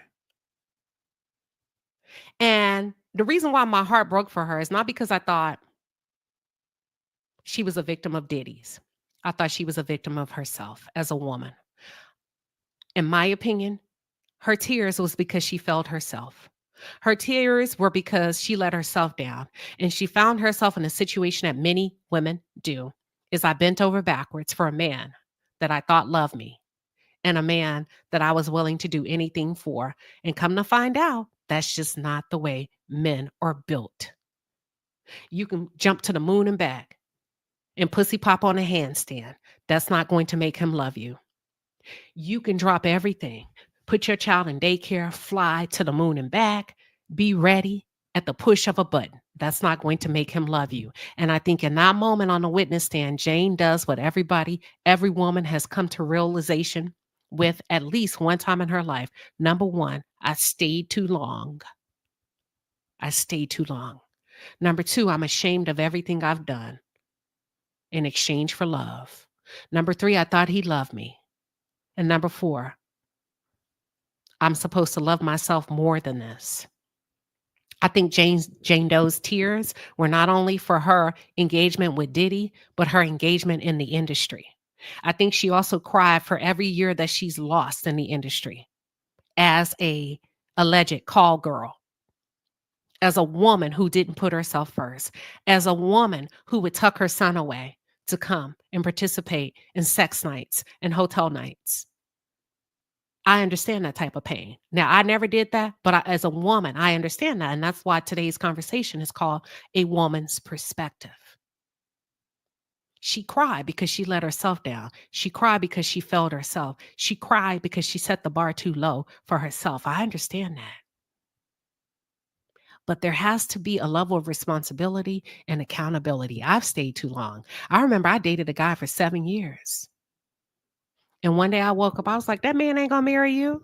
And the reason why my heart broke for her is not because I thought she was a victim of Diddy's. I thought she was a victim of herself as a woman. In my opinion, her tears was because she felt herself. Her tears were because she let herself down and she found herself in a situation that many women do, is I bent over backwards for a man that I thought loved me and a man that I was willing to do anything for. And come to find out, that's just not the way men are built. You can jump to the moon and back and pussy pop on a handstand. That's not going to make him love you. You can drop everything, put your child in daycare, fly to the moon and back, be ready at the push of a button. That's not going to make him love you. And I think in that moment on the witness stand, Jane does what every woman has come to realization with at least one time in her life. Number one, I stayed too long. I stayed too long. Number 2, I'm ashamed of everything I've done in exchange for love. Number 3, I thought he loved me. And number 4, I'm supposed to love myself more than this. I think Jane Doe's tears were not only for her engagement with Diddy, but her engagement in the industry. I think she also cried for every year that she's lost in the industry as a alleged call girl, as a woman who didn't put herself first, as a woman who would tuck her son away to come and participate in sex nights and hotel nights. I understand that type of pain. Now, I never did that, but as a woman, I understand that. And that's why today's conversation is called A Woman's Perspective. She cried because she let herself down. She cried because she failed herself. She cried because she set the bar too low for herself. I understand that. But there has to be a level of responsibility and accountability. I've stayed too long. I remember I dated a guy for 7 years. And one day I woke up, I was like, that man ain't gonna marry you.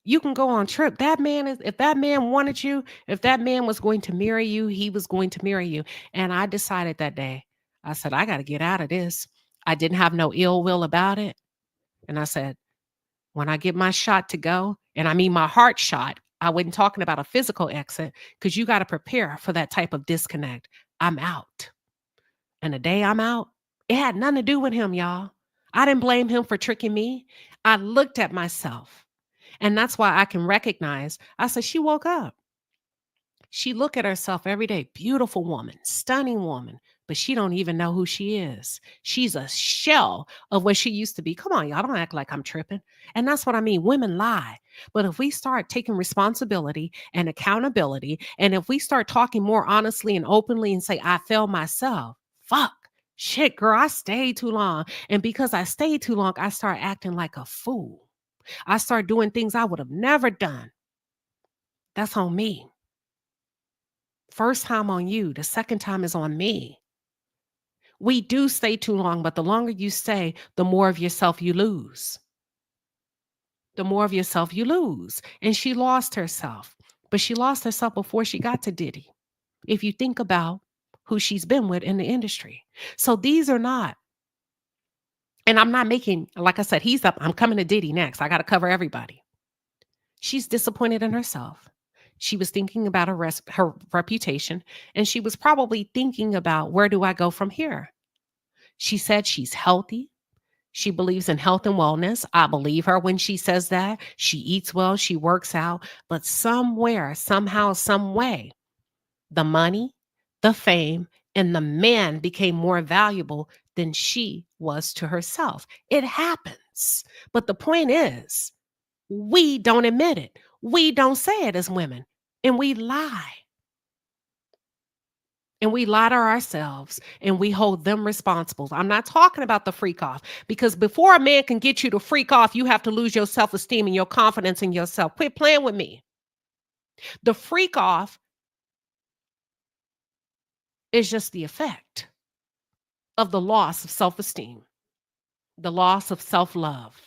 You can go on trip. That man is, if that man wanted you, if that man was going to marry you, he was going to marry you. And I decided that day, I said, I got to get out of this. I didn't have no ill will about it. And I said, when I get my shot to go, and I mean my heart shot, I wasn't talking about a physical exit, because you got to prepare for that type of disconnect. I'm out. And the day I'm out, it had nothing to do with him, y'all. I didn't blame him for tricking me. I looked at myself. And that's why I can recognize, I said, she woke up. She look at herself every day. Beautiful woman, stunning woman, but she don't even know who she is. She's a shell of what she used to be. Come on, y'all, don't act like I'm tripping. And that's what I mean. Women lie. But if we start taking responsibility and accountability, and if we start talking more honestly and openly and say, I failed myself, fuck, shit, girl, I stayed too long. And because I stayed too long, I start acting like a fool. I start doing things I would have never done. That's on me. First time on you. The second time is on me. We do stay too long, but the longer you stay, the more of yourself you lose. The more of yourself you lose. And she lost herself. But she lost herself before she got to Diddy. If you think about who she's been with in the industry. So these are not, and I'm not making, like I said, he's up. I'm coming to Diddy next. I got to cover everybody. She's disappointed in herself. She was thinking about her reputation, and she was probably thinking about, where do I go from here? She said she's healthy. She believes in health and wellness. I believe her when she says that. She eats well, she works out, but somewhere, somehow, some way, the money, the fame, and the man became more valuable than she was to herself. It happens. But the point is, we don't admit it. We don't say it as women. And we lie. And we lie to ourselves, and we hold them responsible. I'm not talking about the freak off, because before a man can get you to freak off, you have to lose your self-esteem and your confidence in yourself. Quit playing with me. The freak off is just the effect of the loss of self-esteem, the loss of self-love.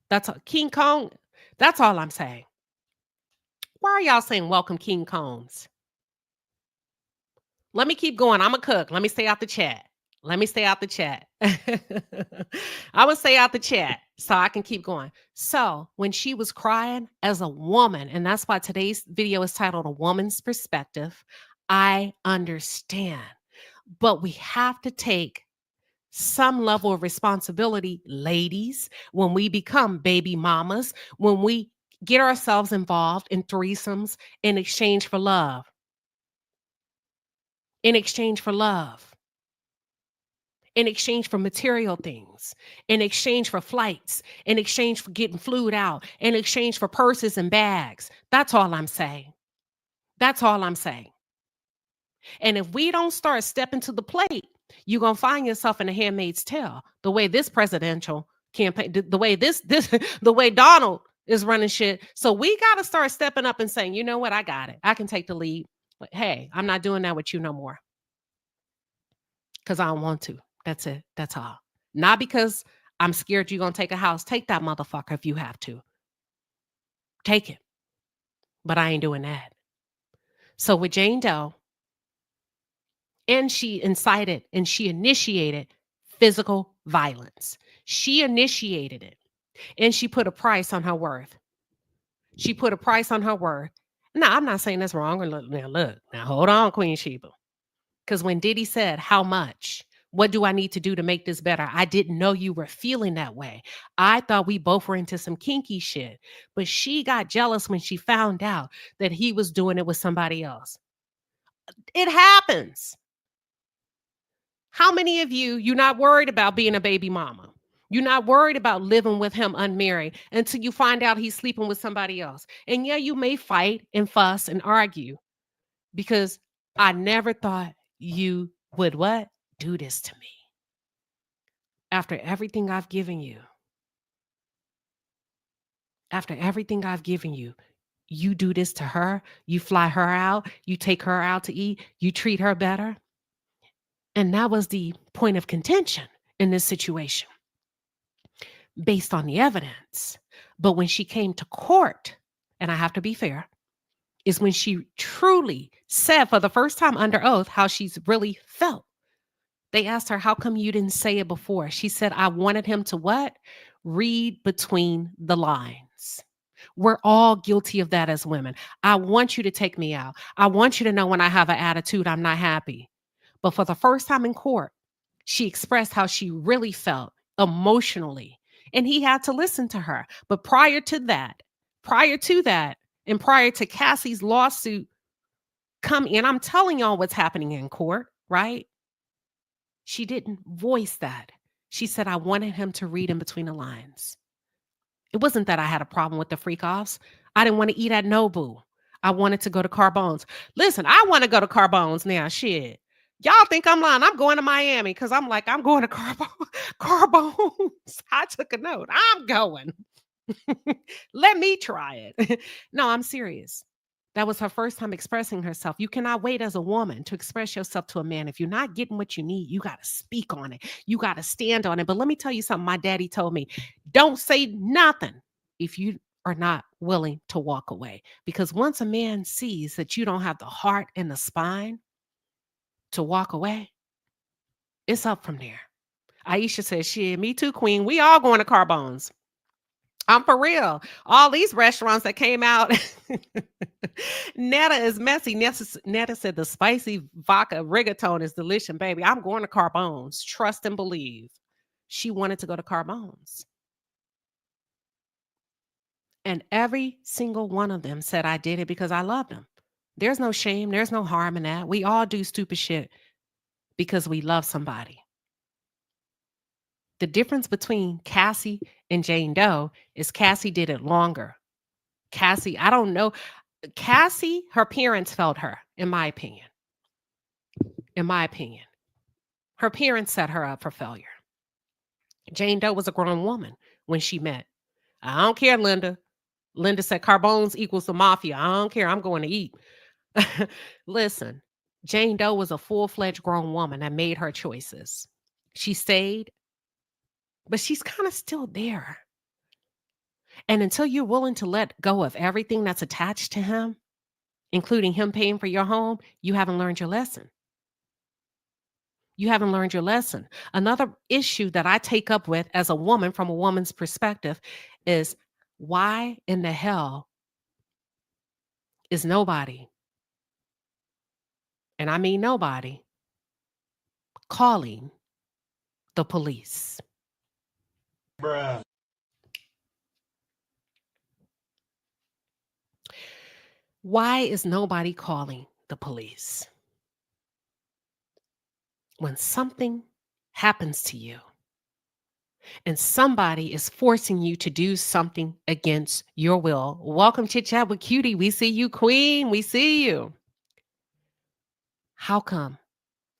That's King Kong. That's all I'm saying. Why are y'all saying welcome, King Combs? Let me keep going. I'm a cook. Let me stay out the chat. I'm going to stay out the chat so I can keep going. So when she was crying as a woman, and that's why today's video is titled A Woman's Perspective, I understand. But we have to take some level of responsibility, ladies, when we become baby mamas, when we get ourselves involved in threesomes in exchange for love. In exchange for love. In exchange for material things, in exchange for flights, in exchange for getting flued out, in exchange for purses and bags. That's all I'm saying. That's all I'm saying. And if we don't start stepping to the plate, you're going to find yourself in a Handmaid's Tale. The way this presidential campaign, the way Donald is running shit. So we got to start stepping up and saying, you know what? I got it. I can take the lead. But hey, I'm not doing that with you no more. Because I don't want to. That's it. That's all. Not because I'm scared you're going to take a house. Take that motherfucker if you have to. Take it. But I ain't doing that. So with Jane Doe, and she incited and she initiated physical violence. She initiated it, and she put a price on her worth. She put a price on her worth. Now, I'm not saying that's wrong. Look, now hold on, Queen Shiba. Because when Diddy said, how much? What do I need to do to make this better? I didn't know you were feeling that way. I thought we both were into some kinky shit. But she got jealous when she found out that he was doing it with somebody else. It happens. How many of you're not worried about being a baby mama? You're not worried about living with him unmarried until you find out he's sleeping with somebody else. And yeah, you may fight and fuss and argue because I never thought you would what? Do this to me. After everything I've given you. After everything I've given you, you do this to her. You fly her out. You take her out to eat. You treat her better. And that was the point of contention in this situation, based on the evidence. But when she came to court, and I have to be fair, is when she truly said for the first time under oath how she's really felt. They asked her, how come you didn't say it before? She said, I wanted him to what? Read between the lines. We're all guilty of that as women. I want you to take me out. I want you to know when I have an attitude, I'm not happy. But for the first time in court, she expressed how she really felt emotionally, and he had to listen to her. But prior to that, and prior to Cassie's lawsuit coming, and I'm telling y'all what's happening in court, right? She didn't voice that. She said, I wanted him to read in between the lines. It wasn't that I had a problem with the freak offs. I didn't want to eat at Nobu. I wanted to go to Carbone's. Listen, I want to go to Carbone's now. Shit. Y'all think I'm lying. I'm going to Miami because I'm going to Carbone's. I took a note. I'm going. Let me try it. No, I'm serious. That was her first time expressing herself. You cannot wait as a woman to express yourself to a man. If you're not getting what you need, you got to speak on it. You got to stand on it. But let me tell you something my daddy told me. Don't say nothing if you are not willing to walk away. Because once a man sees that you don't have the heart and the spine to walk away, it's up from there. Aisha says, shit, me too, queen. We all going to Carbone's. I'm for real. All these restaurants that came out. Netta is messy. Netta said the spicy vodka rigatone is delicious, baby. I'm going to Carbone's. Trust and believe. She wanted to go to Carbone's. And every single one of them said I did it because I loved them. There's no shame. There's no harm in that. We all do stupid shit because we love somebody. The difference between Cassie and Jane Doe is Cassie did it longer. Cassie, I don't know. Cassie, her parents felt her, in my opinion. In my opinion. Her parents set her up for failure. Jane Doe was a grown woman when she met. I don't care, Linda. Linda said Carbone's equals the mafia. I don't care. I'm going to eat. Listen, Jane Doe was a full-fledged grown woman that made her choices. She stayed, but she's kind of still there. And until you're willing to let go of everything that's attached to him, including him paying for your home, you haven't learned your lesson. You haven't learned your lesson. Another issue that I take up with as a woman from a woman's perspective is why in the hell is nobody, and I mean nobody, calling the police? Bruh. Why is nobody calling the police? When something happens to you and somebody is forcing you to do something against your will. Welcome to Chat with Cutie. We see you, queen. We see you. How come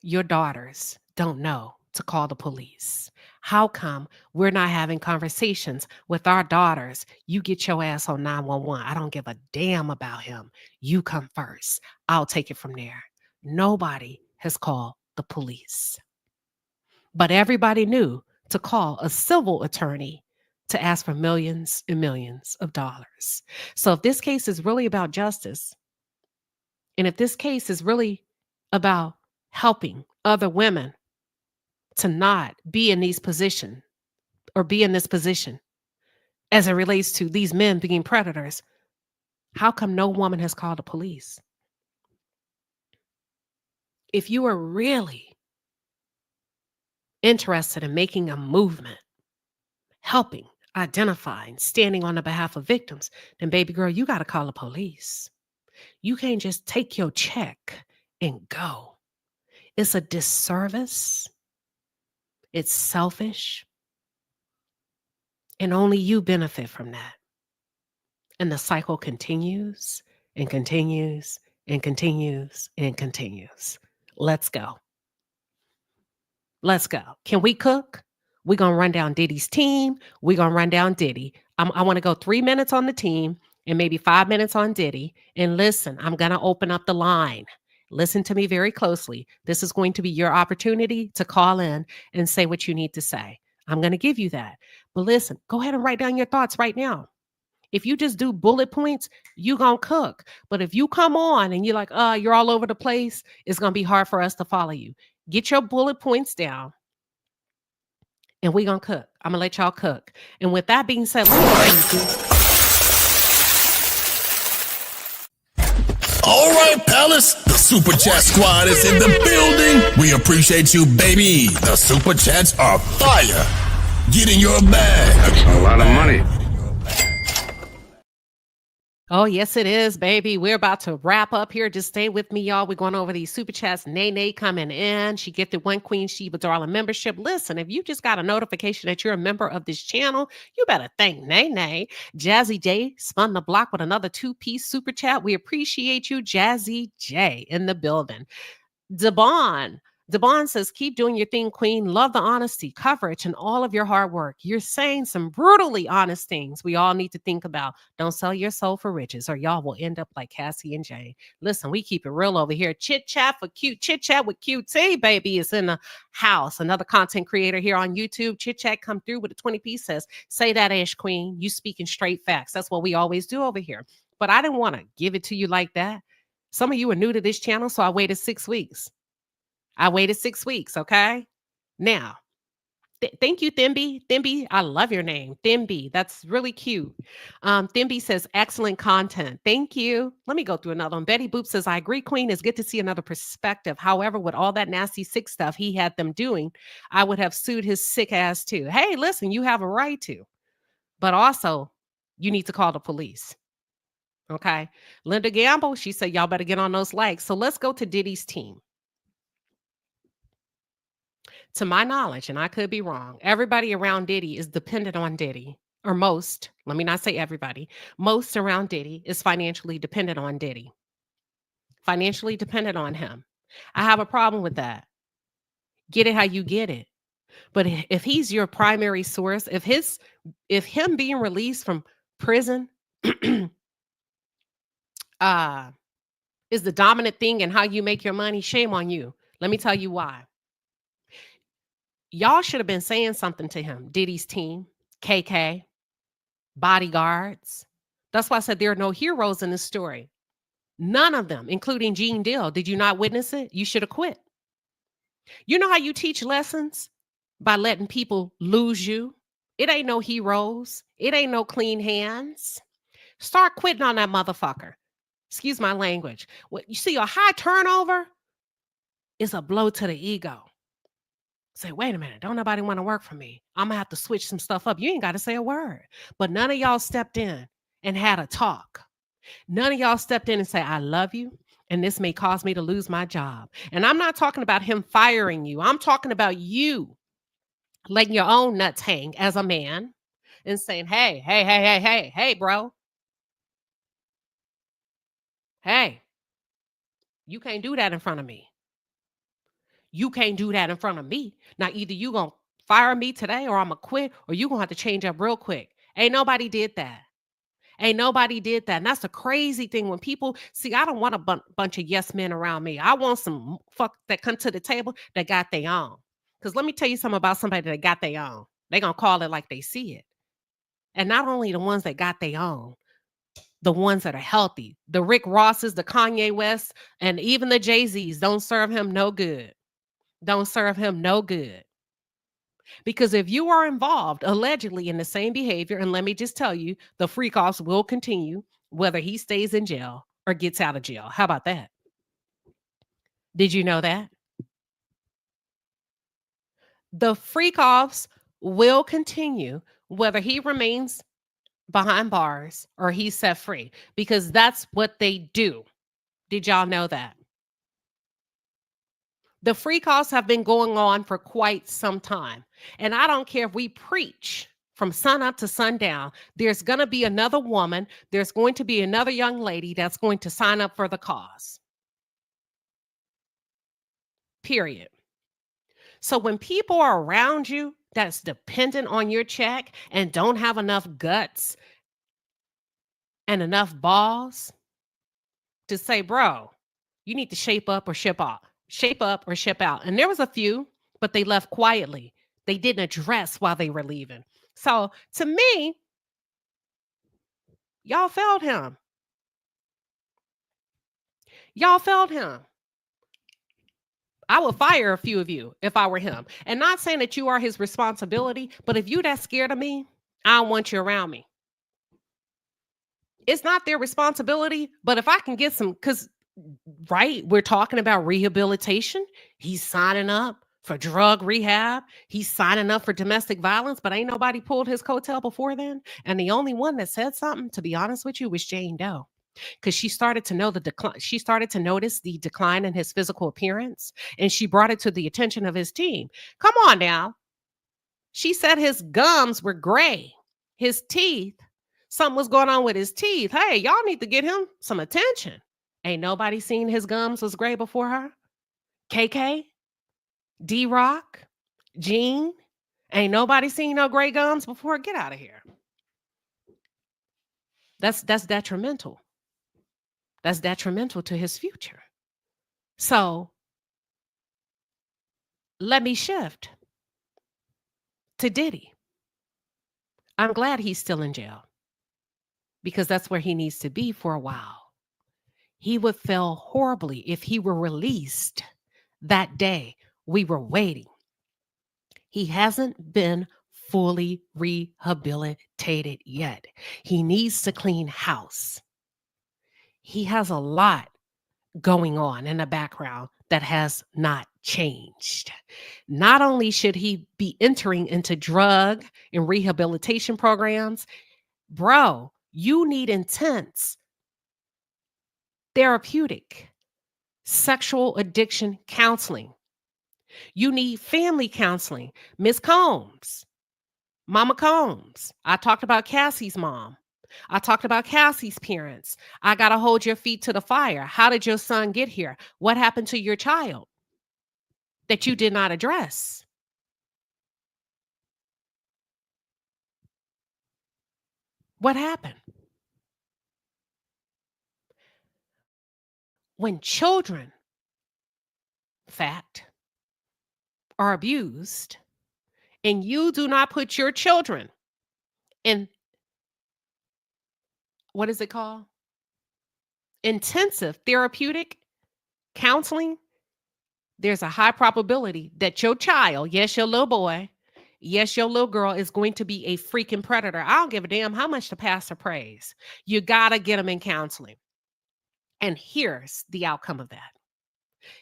your daughters don't know to call the police? How come we're not having conversations with our daughters? You get your ass on 911. I don't give a damn about him. You come first. I'll take it from there. Nobody has called the police. But everybody knew to call a civil attorney to ask for millions and millions of dollars. So if this case is really about justice, and if this case is really about helping other women to not be in these positions or be in this position as it relates to these men being predators, how come no woman has called the police? If you are really interested in making a movement, helping, identifying, standing on the behalf of victims, then baby girl, you got to call the police. You can't just take your check and go. It's a disservice. It's selfish. And only you benefit from that. And the cycle continues and continues and continues and continues. Let's go. Let's go. Can we cook? We're going to run down Diddy's team. We're going to run down Diddy. I want to go 3 minutes on the team and maybe 5 minutes on Diddy. And listen, I'm going to open up the line. Listen to me very closely. This is going to be your opportunity to call in and say what you need to say. I'm going to give you that. But listen, go ahead and write down your thoughts right now. If you just do bullet points, you're going to cook. But if you come on and you're like, you're all over the place, it's going to be hard for us to follow you. Get your bullet points down and we're going to cook. I'm going to let y'all cook. And with that being said, all right, Palace, the Super Chat Squad is in the building. We appreciate you, baby. The Super Chats are fire. Get in your bag. That's a lot of money. oh, yes, it is, baby. We're about to wrap up here. Just stay with me, y'all. We're going over these super chats. Nene coming in. She gifted 1 Queen Shiba Darling membership. Listen, if you just got a notification that you're a member of this channel, you better thank Nene. Jazzy J spun the block with another 2-piece super chat. We appreciate you, Jazzy J, in the building. Devon says, keep doing your thing, Queen. Love the honesty, coverage, and all of your hard work. You're saying some brutally honest things we all need to think about. Don't sell your soul for riches or y'all will end up like Cassie and Jane. Listen, we keep it real over here. Chit chat with QT, baby, is in the house. Another content creator here on YouTube. Chit chat come through with a 20-piece says, say that, Ash Queen. You speaking straight facts. That's what we always do over here. But I didn't want to give it to you like that. Some of you are new to this channel, so I waited 6 weeks. Okay? Now, thank you, Thimby. Thimby, I love your name. Thimby, that's really cute. Thimby says, excellent content. Thank you. Let me go through another one. Betty Boop says, I agree, Queen. It's good to see another perspective. However, with all that nasty sick stuff he had them doing, I would have sued his sick ass too. Hey, listen, you have a right to. But also, you need to call the police. Okay? Linda Gamble, she said, y'all better get on those likes. So let's go to Diddy's team. To my knowledge, and I could be wrong, everybody around Diddy is dependent on Diddy, or most, let me not say everybody, most around Diddy is financially dependent on Diddy. Financially dependent on him. I have a problem with that. Get it how you get it. But if he's your primary source, if him being released from prison is the dominant thing in how you make your money, shame on you. Let me tell you why. Y'all should have been saying something to him. Diddy's team, KK, bodyguards. That's why I said there are no heroes in this story. None of them, including Gene Deal. Did you not witness it? You should have quit. You know how you teach lessons? By letting people lose you. It ain't no heroes. It ain't no clean hands. Start quitting on that motherfucker. Excuse my language. What you see, a high turnover is a blow to the ego. Say, wait a minute, don't nobody want to work for me. I'm going to have to switch some stuff up. You ain't got to say a word. But none of y'all stepped in and had a talk. None of y'all stepped in and say, I love you, and this may cause me to lose my job. And I'm not talking about him firing you. I'm talking about you letting your own nuts hang as a man and saying, hey, bro. Hey, you can't do that in front of me. You can't do that in front of me. Now, either you going to fire me today or I'm going to quit or you going to have to change up real quick. Ain't nobody did that. And that's the crazy thing when people see, I don't want a bunch of yes men around me. I want some fuck that come to the table that got their own. Because let me tell you something about somebody that got their own. They're going to call it like they see it. And not only the ones that got their own, the ones that are healthy. The Rick Rosses, the Kanye West, and even the Jay-Z's don't serve him no good. Don't serve him no good. Because if you are involved allegedly in the same behavior, and let me just tell you, the freak offs will continue whether he stays in jail or gets out of jail. How about that? Did you know that? The freak offs will continue whether he remains behind bars or he's set free, because that's what they do. Did y'all know that? The freak offs have been going on for quite some time. And I don't care if we preach from sun up to sundown, there's going to be another woman, there's going to be another young lady that's going to sign up for the cause. Period. So when people are around you that's dependent on your check and don't have enough guts and enough balls to say, bro, you need to shape up or ship out. Shape up or ship out. And there was a few, but they left quietly. They didn't address while they were leaving. So to me, y'all failed him. Y'all failed him. I would fire a few of you if I were him. And not saying that you are his responsibility, but if you that scared of me, I don't want you around me. It's not their responsibility, but if I can get some, because right, we're talking about rehabilitation. He's signing up for drug rehab. He's signing up for domestic violence, but ain't nobody pulled his coattail before then. And the only one that said something, to be honest with you, was Jane Doe. Because she started to know the decline. She started to notice the decline in his physical appearance, and she brought it to the attention of his team. Come on now. She said his gums were gray. His teeth, something was going on with his teeth. Hey, y'all need to get him some attention. Ain't nobody seen his gums was gray before her. KK, D-Rock, Gene, ain't nobody seen no gray gums before. Get out of here. That's detrimental. That's detrimental to his future. So let me shift to Diddy. I'm glad he's still in jail because that's where he needs to be for a while. He would fail horribly if he were released that day. We were waiting. He hasn't been fully rehabilitated yet. He needs to clean house. He has a lot going on in the background that has not changed. Not only should he be entering into drug and rehabilitation programs, bro, you need intense therapeutic sexual addiction counseling. You need family counseling. Ms. Combs, Mama Combs. I talked about Cassie's mom. I talked about Cassie's parents. I got to hold your feet to the fire. How did your son get here? What happened to your child that you did not address? What happened? When children, fact, are abused, and you do not put your children in, what is it called? Intensive therapeutic counseling, there's a high probability that your child, yes, your little boy, yes, your little girl is going to be a freaking predator. I don't give a damn how much the pastor prays. You got to get them in counseling. And here's the outcome of that.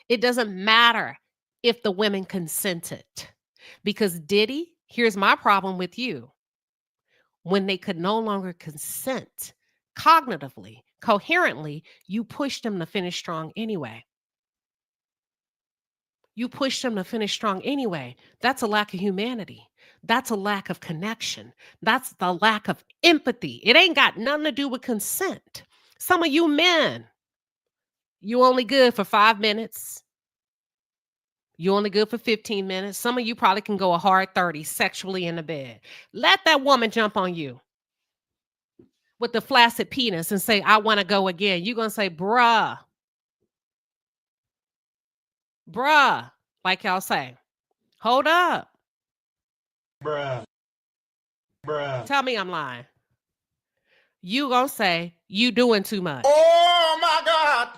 It doesn't matter if the women consented, because Diddy, here's my problem with you. When they could no longer consent cognitively, coherently, you pushed them to finish strong anyway. You push them to finish strong anyway. That's a lack of humanity. That's a lack of connection. That's the lack of empathy. It ain't got nothing to do with consent. Some of you men, you only good for 5 minutes. You only good for 15 minutes. Some of you probably can go a hard 30 sexually in the bed. Let that woman jump on you with the flaccid penis and say, I want to go again. You're going to say, bruh, like y'all say, hold up. Bruh. Bruh. Tell me I'm lying. You gonna say you doing too much. Oh my God.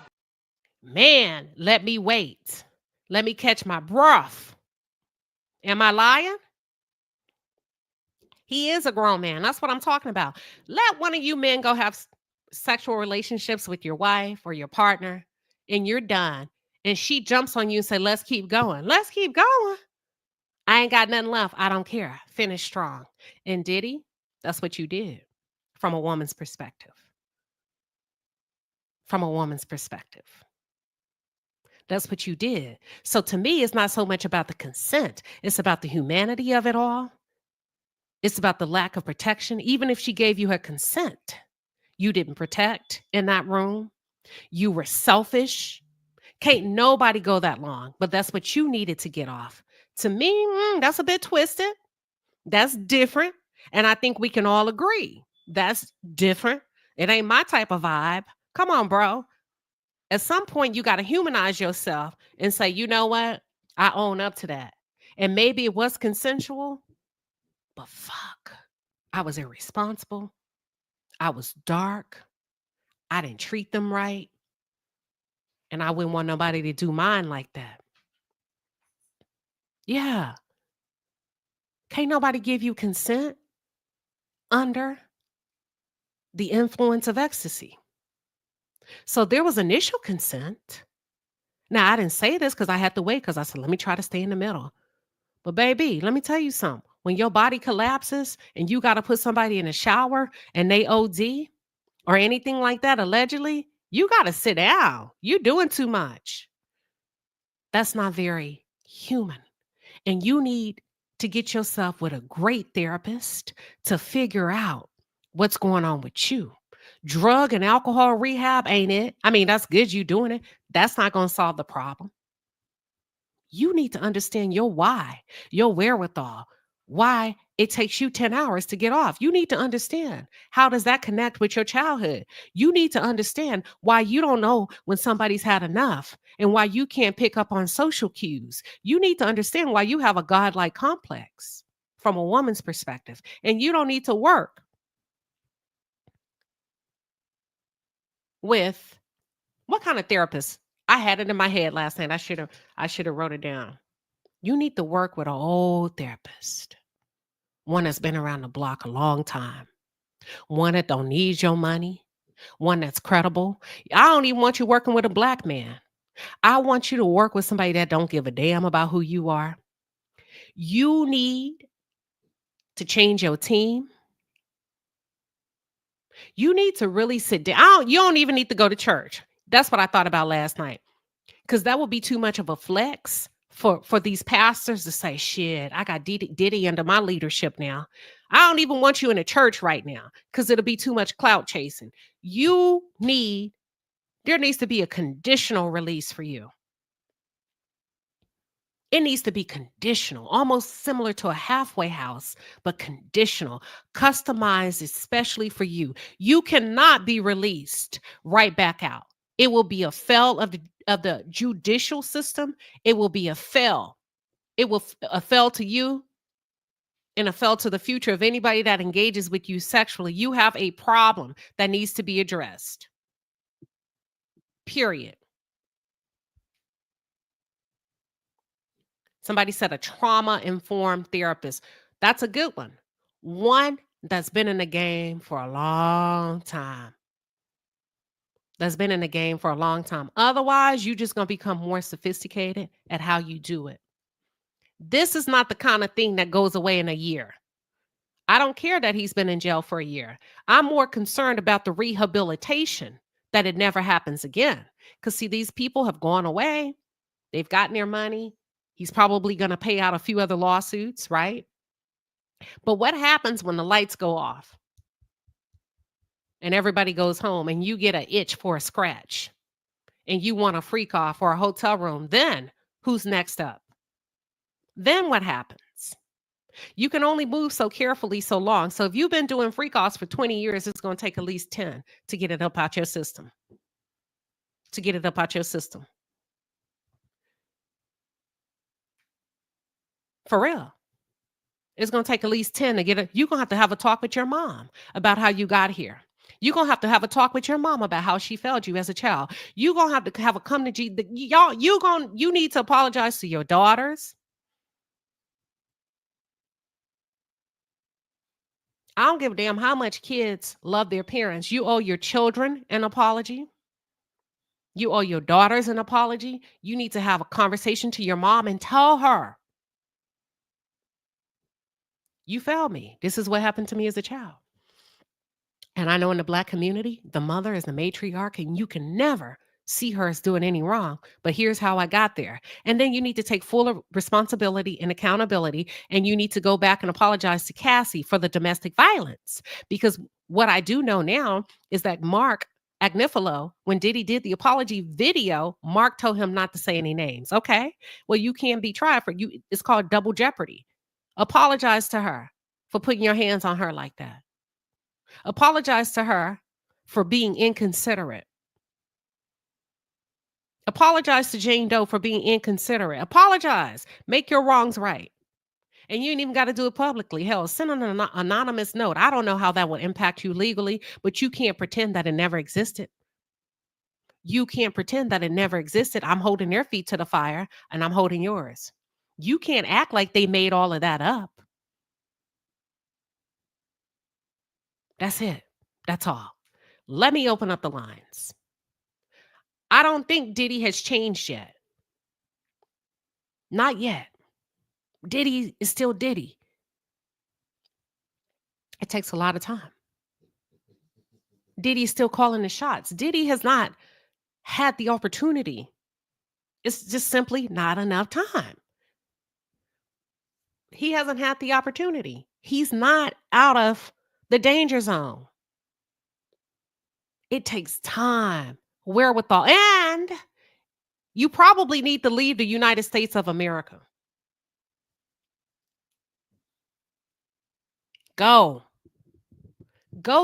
Man, let me wait. Let me catch my breath. Am I lying? He is a grown man. That's what I'm talking about. Let one of you men go have sexual relationships with your wife or your partner, and you're done. And she jumps on you and say, let's keep going. Let's keep going. I ain't got nothing left. I don't care. Finish strong. And Diddy, that's what you did from a woman's perspective. From a woman's perspective. That's what you did. So to me, it's not so much about the consent. It's about the humanity of it all. It's about the lack of protection. Even if she gave you her consent, you didn't protect in that room. You were selfish. Can't nobody go that long, but that's what you needed to get off. To me, that's a bit twisted. That's different. And I think we can all agree that's different. It ain't my type of vibe. Come on, bro. At some point, you got to humanize yourself and say, you know what? I own up to that. And maybe it was consensual, but fuck, I was irresponsible. I was dark. I didn't treat them right. And I wouldn't want nobody to do mine like that. Yeah. Can't nobody give you consent under the influence of ecstasy. So there was initial consent. Now, I didn't say this because I had to wait because I said, let me try to stay in the middle. But baby, let me tell you something. When your body collapses and you got to put somebody in a shower and they OD or anything like that, allegedly, you got to sit down. You're doing too much. That's not very human. And you need to get yourself with a great therapist to figure out what's going on with you. Drug and alcohol rehab ain't it. I mean, that's good you doing it. That's not going to solve the problem. You need to understand your why, your wherewithal, why it takes you 10 hours to get off. You need to understand how does that connect with your childhood. You need to understand why you don't know when somebody's had enough and why you can't pick up on social cues. You need to understand why you have a godlike complex from a woman's perspective, and you don't need to work with what kind of therapist? I had it in my head last night. I should have wrote it down. You need to work with an old therapist, one that's been around the block a long time, one that don't need your money, one that's credible. I don't even want you working with a black man. I want you to work with somebody that don't give a damn about who you are. You need to change your team. You need to really sit down. You don't even need to go to church. That's what I thought about last night. Because that would be too much of a flex for these pastors to say, shit, I got Diddy under my leadership now. I don't even want you in a church right now because it'll be too much clout chasing. There needs to be a conditional release for you. It needs to be conditional, almost similar to a halfway house, but conditional, customized especially for you. You cannot be released right back out. It will be a fail of the judicial system. It will be a fail. It will a fail to you and a fail to the future of anybody that engages with you sexually. You have a problem that needs to be addressed. Period. Somebody said a trauma-informed therapist. That's a good one. One that's been in the game for a long time. Otherwise, you're just going to become more sophisticated at how you do it. This is not the kind of thing that goes away in a year. I don't care that he's been in jail for a year. I'm more concerned about the rehabilitation, that it never happens again. Because see, these people have gone away. They've gotten their money. He's probably going to pay out a few other lawsuits, right? But what happens when the lights go off and everybody goes home and you get an itch for a scratch and you want a freak off or a hotel room? Then who's next up? Then what happens? You can only move so carefully so long. So if you've been doing freak offs for 20 years, it's going to take at least 10 to get it up out your system. For real. It's going to take at least 10 to get it. You're going to have a talk with your mom about how you got here. You're going to have a talk with your mom about how she failed you as a child. You're going to have a come to G. Y'all, you need to apologize to your daughters. I don't give a damn how much kids love their parents. You owe your children an apology. You owe your daughters an apology. You need to have a conversation to your mom and tell her, you failed me. This is what happened to me as a child. And I know in the Black community, the mother is the matriarch, and you can never see her as doing any wrong. But here's how I got there. And then you need to take full responsibility and accountability. And you need to go back and apologize to Cassie for the domestic violence. Because what I do know now is that Mark Agnifilo, when Diddy did the apology video, Mark told him not to say any names. Okay, well, you can't be tried for you. It's called double jeopardy. Apologize to her for putting your hands on her like that. Apologize to her for being inconsiderate. Apologize to Jane Doe for being inconsiderate. Apologize. Make your wrongs right. And you ain't even got to do it publicly. Hell, send an anonymous note. I don't know how that would impact you legally, but you can't pretend that it never existed. You can't pretend that it never existed. I'm holding their feet to the fire, and I'm holding yours. You can't act like they made all of that up. That's it. That's all. Let me open up the lines. I don't think Diddy has changed yet. Not yet. Diddy is still Diddy. It takes a lot of time. Diddy's still calling the shots. Diddy has not had the opportunity. It's just simply not enough time. He hasn't had the opportunity. He's not out of the danger zone. It takes time, wherewithal, and you probably need to leave the United States of America. Go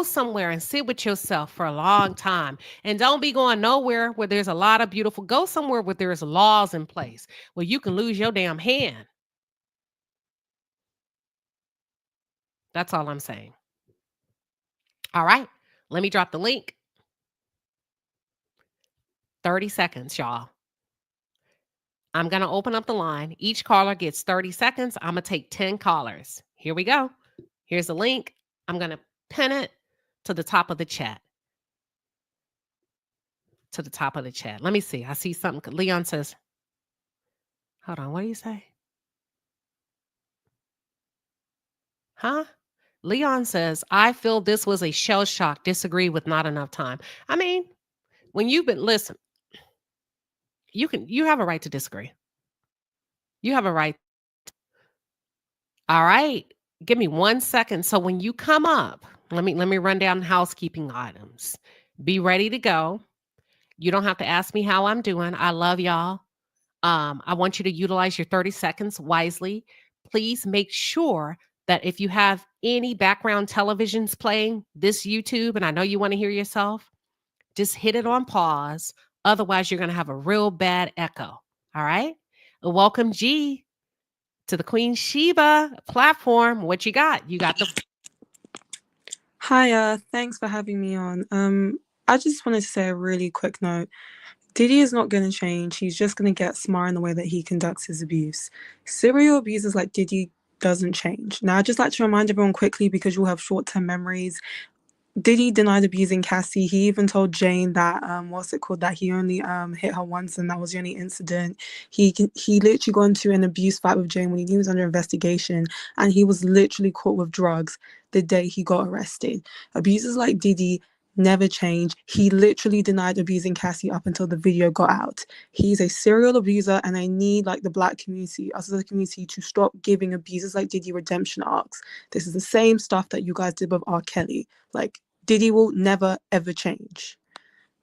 somewhere and sit with yourself for a long time. And don't be going nowhere where there's a lot of beautiful. Go somewhere where there's laws in place where you can lose your damn hand. That's all I'm saying. All right. Let me drop the link. 30 seconds, y'all. I'm going to open up the line. Each caller gets 30 seconds. I'm going to take 10 callers. Here we go. Here's the link. I'm going to pin it to the top of the chat. To the top of the chat. Let me see. I see something. Leon says, hold on. What do you say? Huh? Leon says, I feel this was a shell shock. Disagree with not enough time. I mean, when you've been, listen, you have a right to disagree. You have a right. All right. Give me 1 second. So when you come up, let me run down housekeeping items. Be ready to go. You don't have to ask me how I'm doing. I love y'all. I want you to utilize your 30 seconds wisely. Please make sure that if you have any background televisions playing this YouTube, and I know you want to hear yourself, just hit it on pause. Otherwise, you're going to have a real bad echo. All right. Welcome, G, to the Queen Shiba platform. What you got? You got the. Hiya, thanks for having me on. I just wanted to say a really quick note. Diddy is not going to change. He's just going to get smart in the way that he conducts his abuse. Serial abusers like Diddy doesn't change. Now, I'd just like to remind everyone quickly, because you'll have short-term memories. Diddy denied abusing Cassie. He even told Jane that that he only hit her once and that was the only incident. He literally got into an abuse fight with Jane when he was under investigation, and he was literally caught with drugs the day he got arrested. Abusers like Diddy never change. He literally denied abusing Cassie up until the video got out. He's a serial abuser, and I need the Black community, us as a community, to stop giving abusers like Diddy redemption arcs. This is the same stuff that you guys did with R. Kelly. Diddy will never ever change.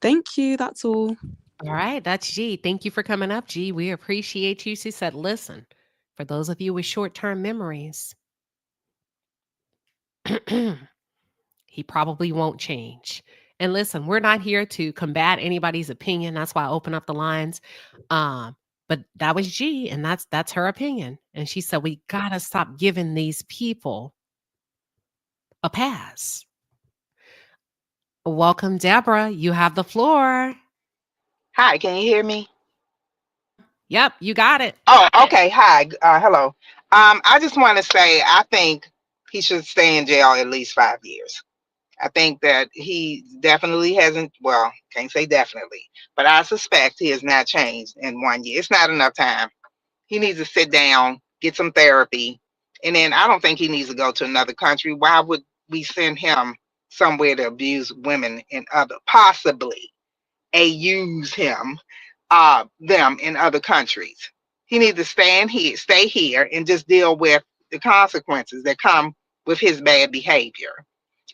Thank you. That's all. All right, that's G. Thank you for coming up, G. We appreciate you. She said, listen, for those of you with short-term memories, he probably won't change. And listen, we're not here to combat anybody's opinion. That's why I open up the lines. But that was G, and that's her opinion. And she said, we gotta stop giving these people a pass. Welcome, Deborah. You have the floor. Hi, can you hear me? Yep, you got it. Oh, okay. Hi. Hello. I just want to say I think he should stay in jail at least 5 years. I think that he definitely hasn't, well, can't say definitely, but I suspect he has not changed in 1 year. It's not enough time. He needs to sit down, get some therapy, and then I don't think he needs to go to another country. Why would we send him somewhere to abuse women in other, possibly use him, them in other countries? He needs to stay here and just deal with the consequences that come with his bad behavior.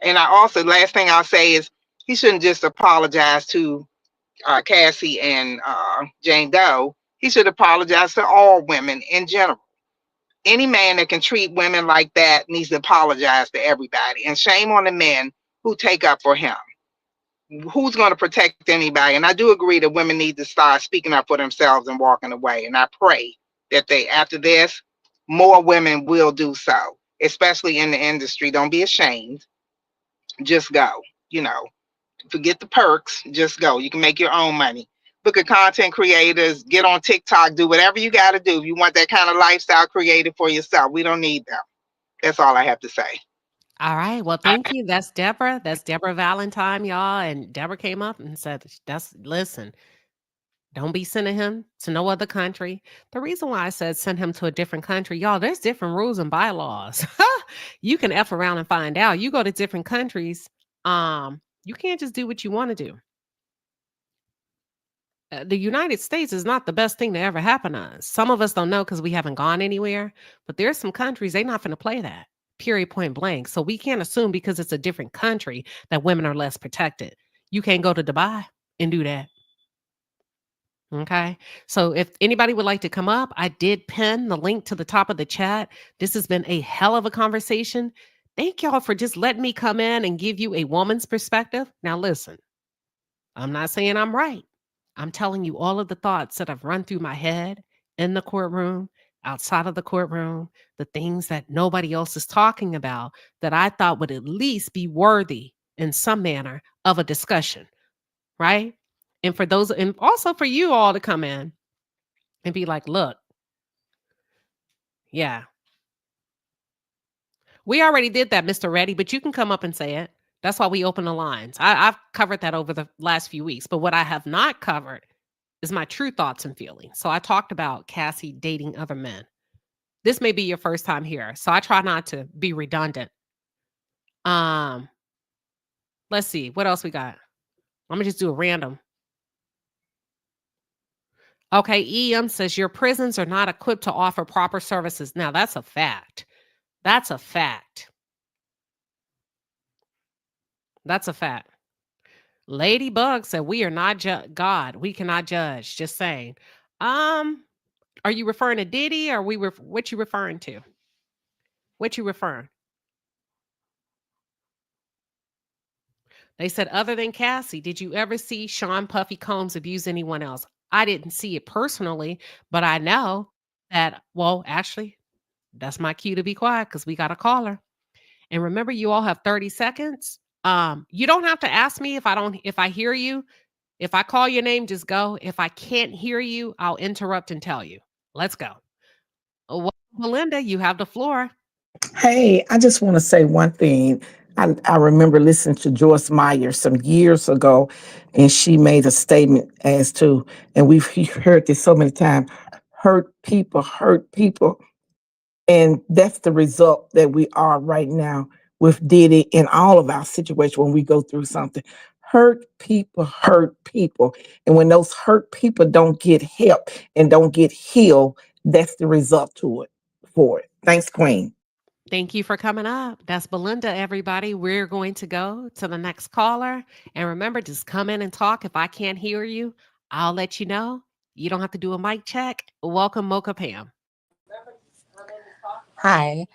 And I also, last thing I'll say is he shouldn't just apologize to Cassie and Jane Doe. He should apologize to all women in general. Any man that can treat women like that needs to apologize to everybody. And shame on the men who take up for him. Who's going to protect anybody? And I do agree that women need to start speaking up for themselves and walking away. And I pray that after this, more women will do so, especially in the industry. Don't be ashamed. Just go. Forget the perks. Just go. You can make your own money. Look at content creators, get on TikTok, do whatever you got to do. If you want that kind of lifestyle created for yourself, we don't need them. That's all I have to say. All right. Well, thank you. That's Deborah. That's Deborah Valentine, y'all. And Deborah came up and said, listen, don't be sending him to no other country. The reason why I said send him to a different country, y'all, there's different rules and bylaws. You can F around and find out. You go to different countries. You can't just do what you want to do. The United States is not the best thing to ever happen to us. Some of us don't know because we haven't gone anywhere, but there's some countries, they're not going to play that. Period, point blank. So we can't assume because it's a different country that women are less protected. You can't go to Dubai and do that. Okay. So if anybody would like to come up, I did pin the link to the top of the chat. This has been a hell of a conversation. Thank y'all for just letting me come in and give you a woman's perspective. Now, listen, I'm not saying I'm right. I'm telling you all of the thoughts that have run through my head in the courtroom, outside of the courtroom, the things that nobody else is talking about that I thought would at least be worthy in some manner of a discussion, right? And for those, and also for you all to come in and be like, look, yeah, we already did that, Mr. Reddy, but you can come up and say it. That's why we open the lines. I've covered that over the last few weeks, but what I have not covered is my true thoughts and feelings. So I talked about Cassie dating other men. This may be your first time here, so I try not to be redundant. Let's see, what else we got? I'm gonna just do a random. Okay, EM says your prisons are not equipped to offer proper services. Now that's a fact. That's a fact. That's a fact. Ladybug said we are not God. We cannot judge. Just saying. Are you referring to Diddy or what you referring to? What you referring? They said, other than Cassie, did you ever see Sean Puffy Combs abuse anyone else? I didn't see it personally, but I know that, well, actually, that's my cue to be quiet because we got a caller. And remember, you all have 30 seconds. You don't have to ask me if I hear you. If I call your name, just go. If I can't hear you, I'll interrupt and tell you. Let's go. Well, Melinda, you have the floor. Hey, I just want to say one thing. I remember listening to Joyce Meyer some years ago, and she made a statement as to, and we've heard this so many times, hurt people. And that's the result that we are right now with Diddy in all of our situations when we go through something. Hurt people. And when those hurt people don't get help and don't get healed, that's the result for it. Thanks, Queen. Thank you for coming up. That's Belinda, everybody. We're going to go to the next caller. And remember, just come in and talk. If I can't hear you, I'll let you know. You don't have to do a mic check. Welcome, Mocha Pam. Hi.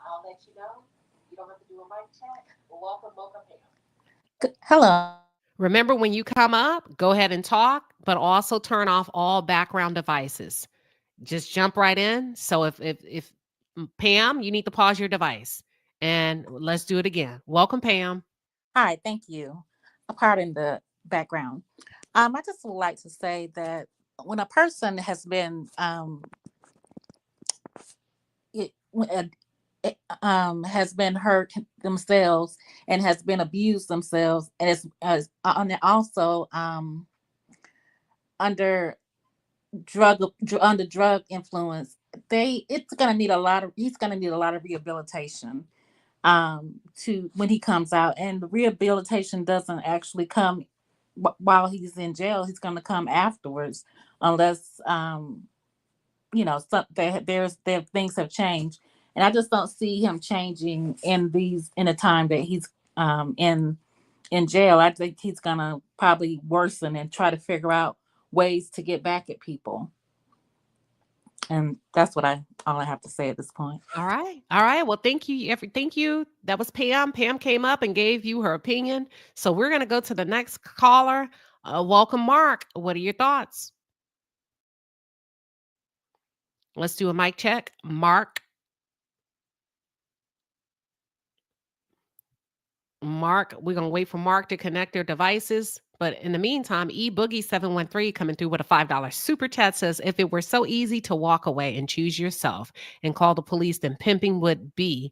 I'll let you know. You don't have to do a mic check. Welcome, Mocha Pam. Hello. Remember, when you come up, go ahead and talk. but also turn off all background devices. Just jump right in. So if Pam, you need to pause your device and let's do it again. Welcome, Pam. Hi, thank you. Pardon the background. I just would like to say that when a person has been it, has been hurt themselves and has been abused themselves and is and also under under drug influence, it's gonna need a lot of he's gonna need a lot of rehabilitation to when he comes out, and the rehabilitation doesn't actually come while he's in jail. He's going to come afterwards, unless there things have changed, and I just don't see him changing in a time that he's in jail. I think he's going to probably worsen and try to figure out ways to get back at people. And that's all I have to say at this point. All right. All right. Well, thank you. Thank you. That was Pam. Pam came up and gave you her opinion. So we're going to go to the next caller. Welcome, Mark. What are your thoughts? Let's do a mic check. Mark. We're going to wait for Mark to connect their devices. But in the meantime, eBoogie713 coming through with a $5 super chat says, if it were so easy to walk away and choose yourself and call the police, then pimping would be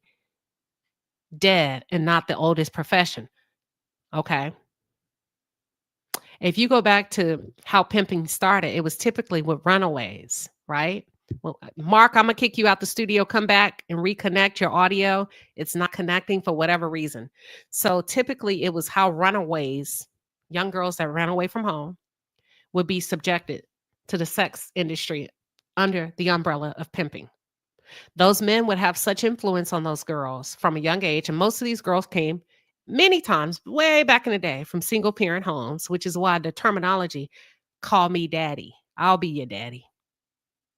dead and not the oldest profession. Okay. If you go back to how pimping started, it was typically with runaways, right? Well, Mark, I'm going to kick you out the studio. Come back and reconnect your audio. It's not connecting for whatever reason. So typically it was how runaways, young girls that ran away from home, would be subjected to the sex industry under the umbrella of pimping. Those men would have such influence on those girls from a young age. And most of these girls came many times way back in the day from single parent homes, which is why the terminology, call me daddy. I'll be your daddy.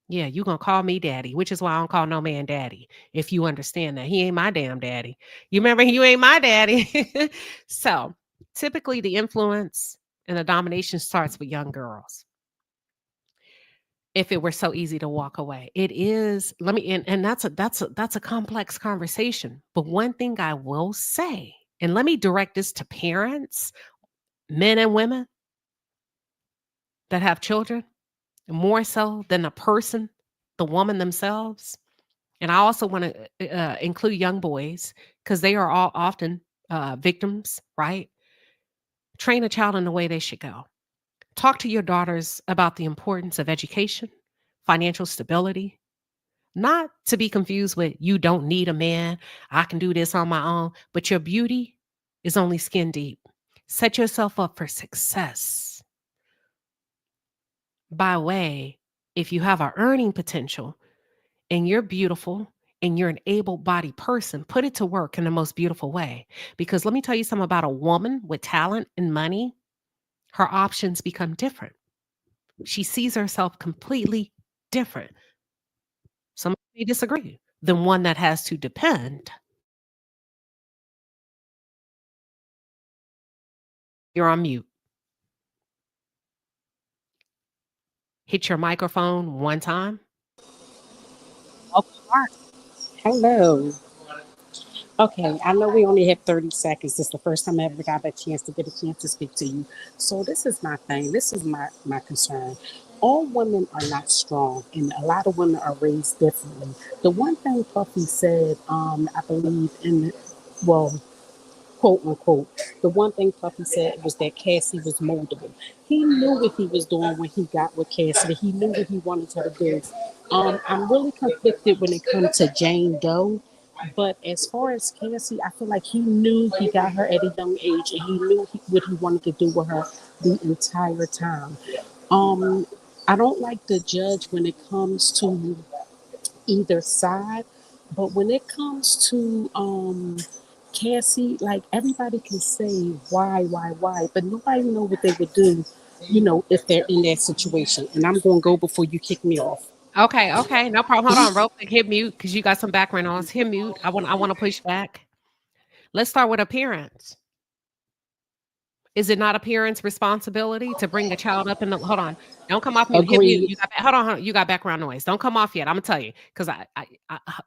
Yeah, you going to call me daddy, which is why I don't call no man daddy. If you understand that he ain't my damn daddy. You remember, you ain't my daddy. So typically the influence and the domination starts with young girls. If it were so easy to walk away, it is. And that's a complex conversation. But one thing I will say, and let me direct this to parents, men and women that have children, more so than the person, the woman themselves. And I also want to include young boys because they are all often victims, right? Train a child in the way they should go. Talk to your daughters about the importance of education, financial stability, not to be confused with you don't need a man, I can do this on my own, but your beauty is only skin deep. Set yourself up for success. By way, if you have an earning potential and you're beautiful and you're an able-bodied person, put it to work in the most beautiful way. Because let me tell you something about a woman with talent and money, her options become different. She sees herself completely different. Some may disagree than one that has to depend. You're on mute. Hit your microphone one time. Hello. Okay, I know we only have 30 seconds. This is the first time I ever got a chance to speak to you. So this is my thing. This is my concern. All women are not strong, and a lot of women are raised differently. The one thing Puffy said, I believe quote unquote, the one thing Puffy said was that Cassie was moldable. He knew what he was doing when he got with Cassie. He knew what he wanted her to do. I'm really conflicted when it comes to Jane Doe. But as far as Cassie, I feel like he knew he got her at a young age, and he knew what he wanted to do with her the entire time. I don't like to judge when it comes to either side, but when it comes to Cassie, like everybody can say why, but nobody know what they would do, if they're in that situation. And I'm going to go before you kick me off. Okay, no problem. Hold on, real quick. Hit mute because you got some background noise. Hit mute. I want to push back. Let's start with appearance. Is it not a parent's responsibility to bring a child up in the hold on? Don't come off mute. Hit mute. Agreed. You got hold on. You got background noise. Don't come off yet. I'm gonna tell you because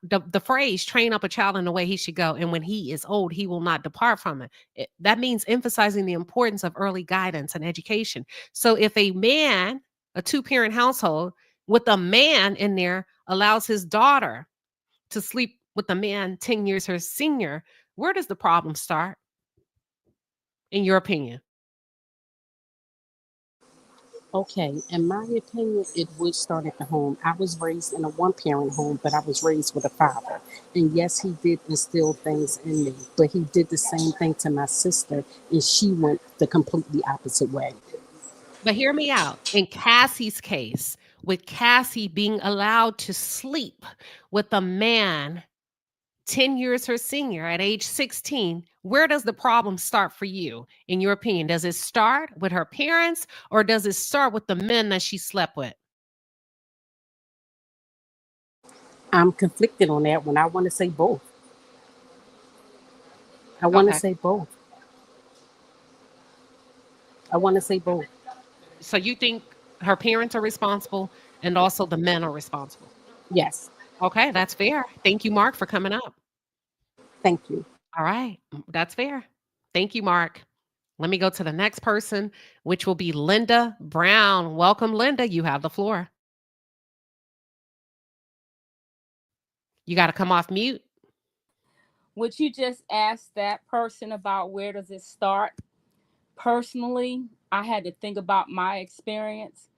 the phrase "train up a child in the way he should go," and when he is old, he will not depart from it. That means emphasizing the importance of early guidance and education. So if a man, a two-parent household with a man in there, allows his daughter to sleep with a man 10 years her senior, where does the problem start? In your opinion? Okay, in my opinion, it would start at the home. I was raised in a one-parent home, but I was raised with a father. And yes, he did instill things in me, but he did the same thing to my sister, and she went the completely opposite way. But hear me out. In Cassie's case, with Cassie being allowed to sleep with a man 10 years her senior at age 16, where does the problem start for you, in your opinion? Does it start with her parents or does it start with the men that she slept with? I'm conflicted on that one. I want to say both. I want to Okay. say both. I want to say both. So you think her parents are responsible and also the men are responsible? Yes. Okay, that's fair. Thank you, Mark, for coming up. Thank you. All right, that's fair. Thank you, Mark. Let me go to the next person, which will be Linda Brown. Welcome, Linda. You have the floor. You got to come off mute. Would you just ask that person about where does it start? Personally, I had to think about my experience,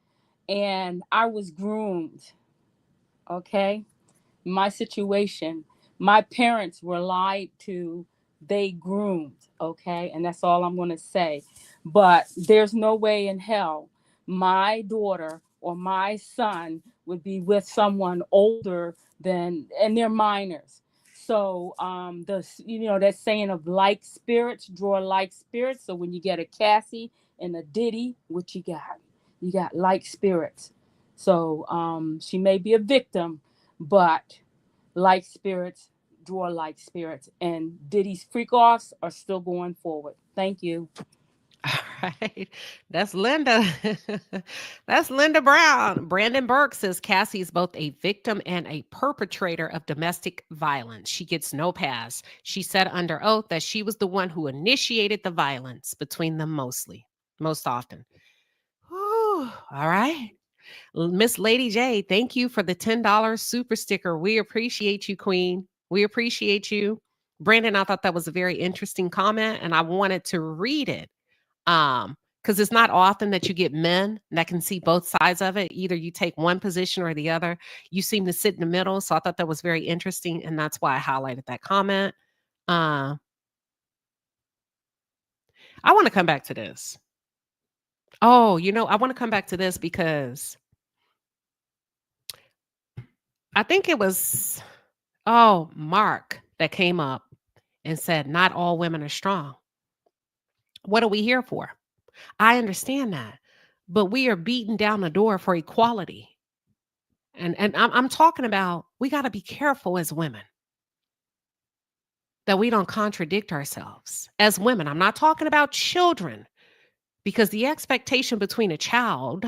and I was groomed, okay? My situation, my parents were lied to, they groomed, okay? And that's all I'm going to say. But there's no way in hell my daughter or my son would be with someone older than, and they're minors. So that saying of like spirits draw like spirits. So when you get a Cassie and a Diddy, what you got? You got like spirits. So she may be a victim, but like spirits draw like spirits, and Diddy's freak offs are still going forward. Thank you. All right. That's Linda. That's Linda Brown. Brandon Burke says Cassie is both a victim and a perpetrator of domestic violence. She gets no pass. She said under oath that she was the one who initiated the violence between them most often. Whew. All right. Miss Lady J, thank you for the $10 super sticker. We appreciate you, Queen. We appreciate you. Brandon, I thought that was a very interesting comment, and I wanted to read it. Because it's not often that you get men that can see both sides of it. Either you take one position or the other. You seem to sit in the middle. So I thought that was very interesting, and that's why I highlighted that comment. I want to come back to this. Oh, I want to come back to this because I think it was, Mark that came up and said, not all women are strong. What are we here for? I understand that, but we are beating down the door for equality. And I'm talking about, we got to be careful as women that we don't contradict ourselves as women. I'm not talking about children, because the expectation between a child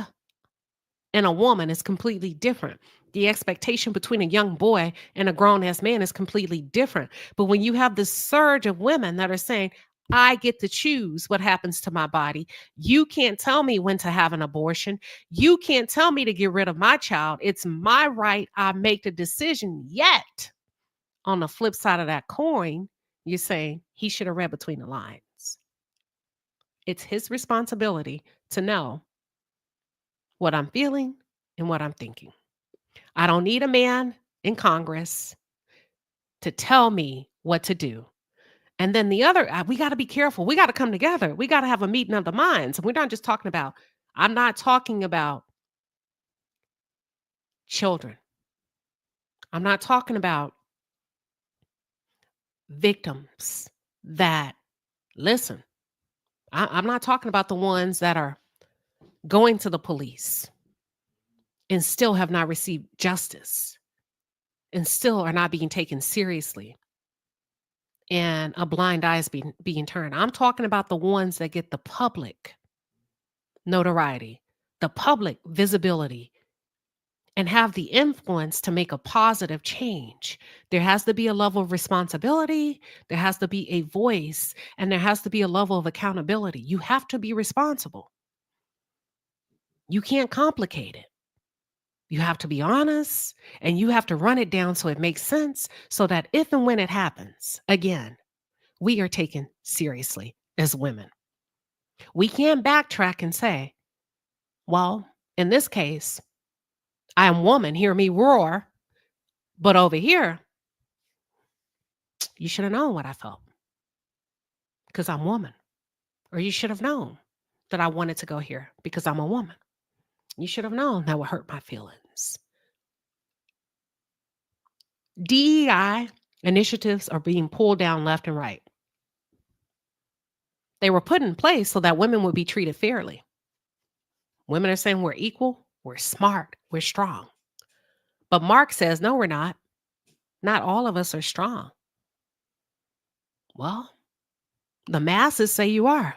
and a woman is completely different. The expectation between a young boy and a grown-ass man is completely different. But when you have this surge of women that are saying, I get to choose what happens to my body. You can't tell me when to have an abortion. You can't tell me to get rid of my child. It's my right. I make the decision. Yet, on the flip side of that coin, you're saying he should have read between the lines. It's his responsibility to know what I'm feeling and what I'm thinking. I don't need a man in Congress to tell me what to do. And then the other, we got to be careful. We got to come together. We got to have a meeting of the minds. We're not just talking about, I'm not talking about children. I'm not talking about victims that, listen, I'm not talking about the ones that are going to the police and still have not received justice and still are not being taken seriously. and a blind eye is being turned. I'm talking about the ones that get the public notoriety, the public visibility, and have the influence to make a positive change. There has to be a level of responsibility, there has to be a voice, and there has to be a level of accountability. You have to be responsible. You can't complicate it. You have to be honest, and you have to run it down so it makes sense, so that if and when it happens, again, we are taken seriously as women. We can't backtrack and say, well, in this case, I am woman, hear me roar, but over here, you should have known what I felt because I'm woman. Or you should have known that I wanted to go here because I'm a woman. You should have known that would hurt my feelings. DEI initiatives are being pulled down left and right. They were put in place so that women would be treated fairly. Women are saying we're equal, we're smart, we're strong. But Mark says, no, we're not. Not all of us are strong. Well, the masses say you are.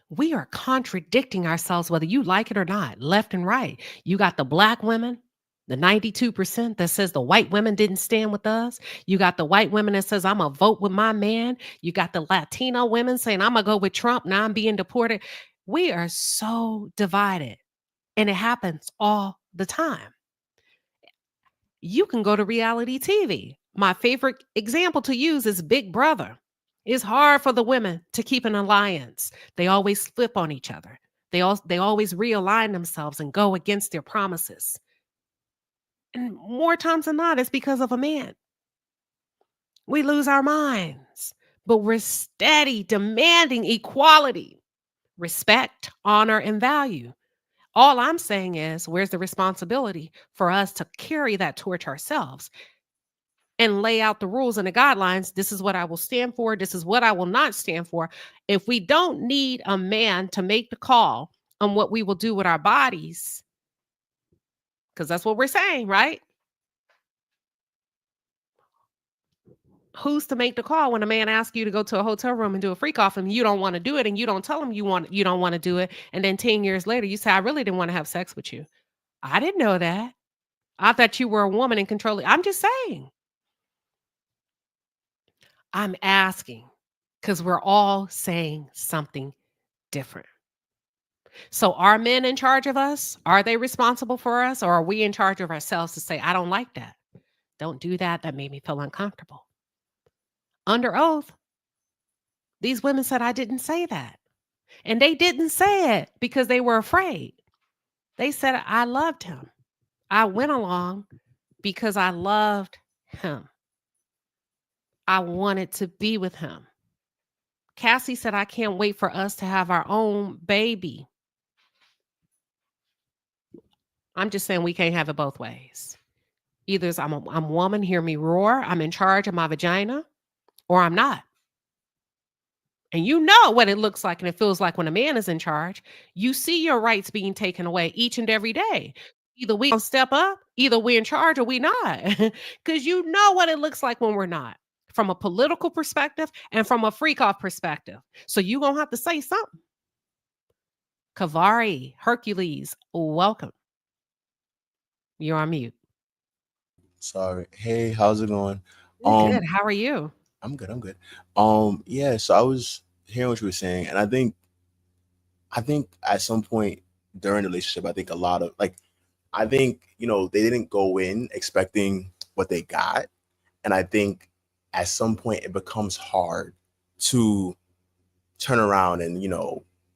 We are contradicting ourselves, whether you like it or not, left and right. You got the black women, the 92% that says the white women didn't stand with us. You got the white women that says, I'm going to vote with my man. You got the Latino women saying, I'm going to go with Trump. Now I'm being deported. We are so divided, and it happens all the time. You can go to reality TV. My favorite example to use is Big Brother. It's hard for the women to keep an alliance. They always flip on each other. They always realign themselves and go against their promises. And more times than not, it's because of a man. We lose our minds, but we're steady demanding equality, respect, honor, and value. All I'm saying is, where's the responsibility for us to carry that torch ourselves and lay out the rules and the guidelines? This is what I will stand for. This is what I will not stand for. If we don't need a man to make the call on what we will do with our bodies, because that's what we're saying, right? Who's to make the call when a man asks you to go to a hotel room and do a freak off and you don't want to do it, and you don't tell him you don't want to do it, and then 10 years later you say, I really didn't want to have sex with you. I didn't know that. I thought you were a woman and controlling. I'm just saying. I'm asking because we're all saying something different. So are men in charge of us? Are they responsible for us? Or are we in charge of ourselves to say, I don't like that. Don't do that. That made me feel uncomfortable. Under oath, these women said, I didn't say that. And they didn't say it because they were afraid. They said, I loved him. I went along because I loved him. I wanted to be with him. Cassie said, I can't wait for us to have our own baby. I'm just saying we can't have it both ways. Either I'm a woman, hear me roar, I'm in charge of my vagina, or I'm not. And you know what it looks like and it feels like when a man is in charge. You see your rights being taken away each and every day. Either we gonna step up, either we're in charge or we not. Because you know what it looks like when we're not. From a political perspective and from a freak off perspective. So you're going to have to say something. Kavari, Hercules, welcome. You're on mute. Sorry. Hey, how's it going? Good. How are you? I'm good. Yeah, so I was hearing what you were saying, and I think at some point during the relationship, I think they didn't go in expecting what they got. And I think at some point it becomes hard to turn around and,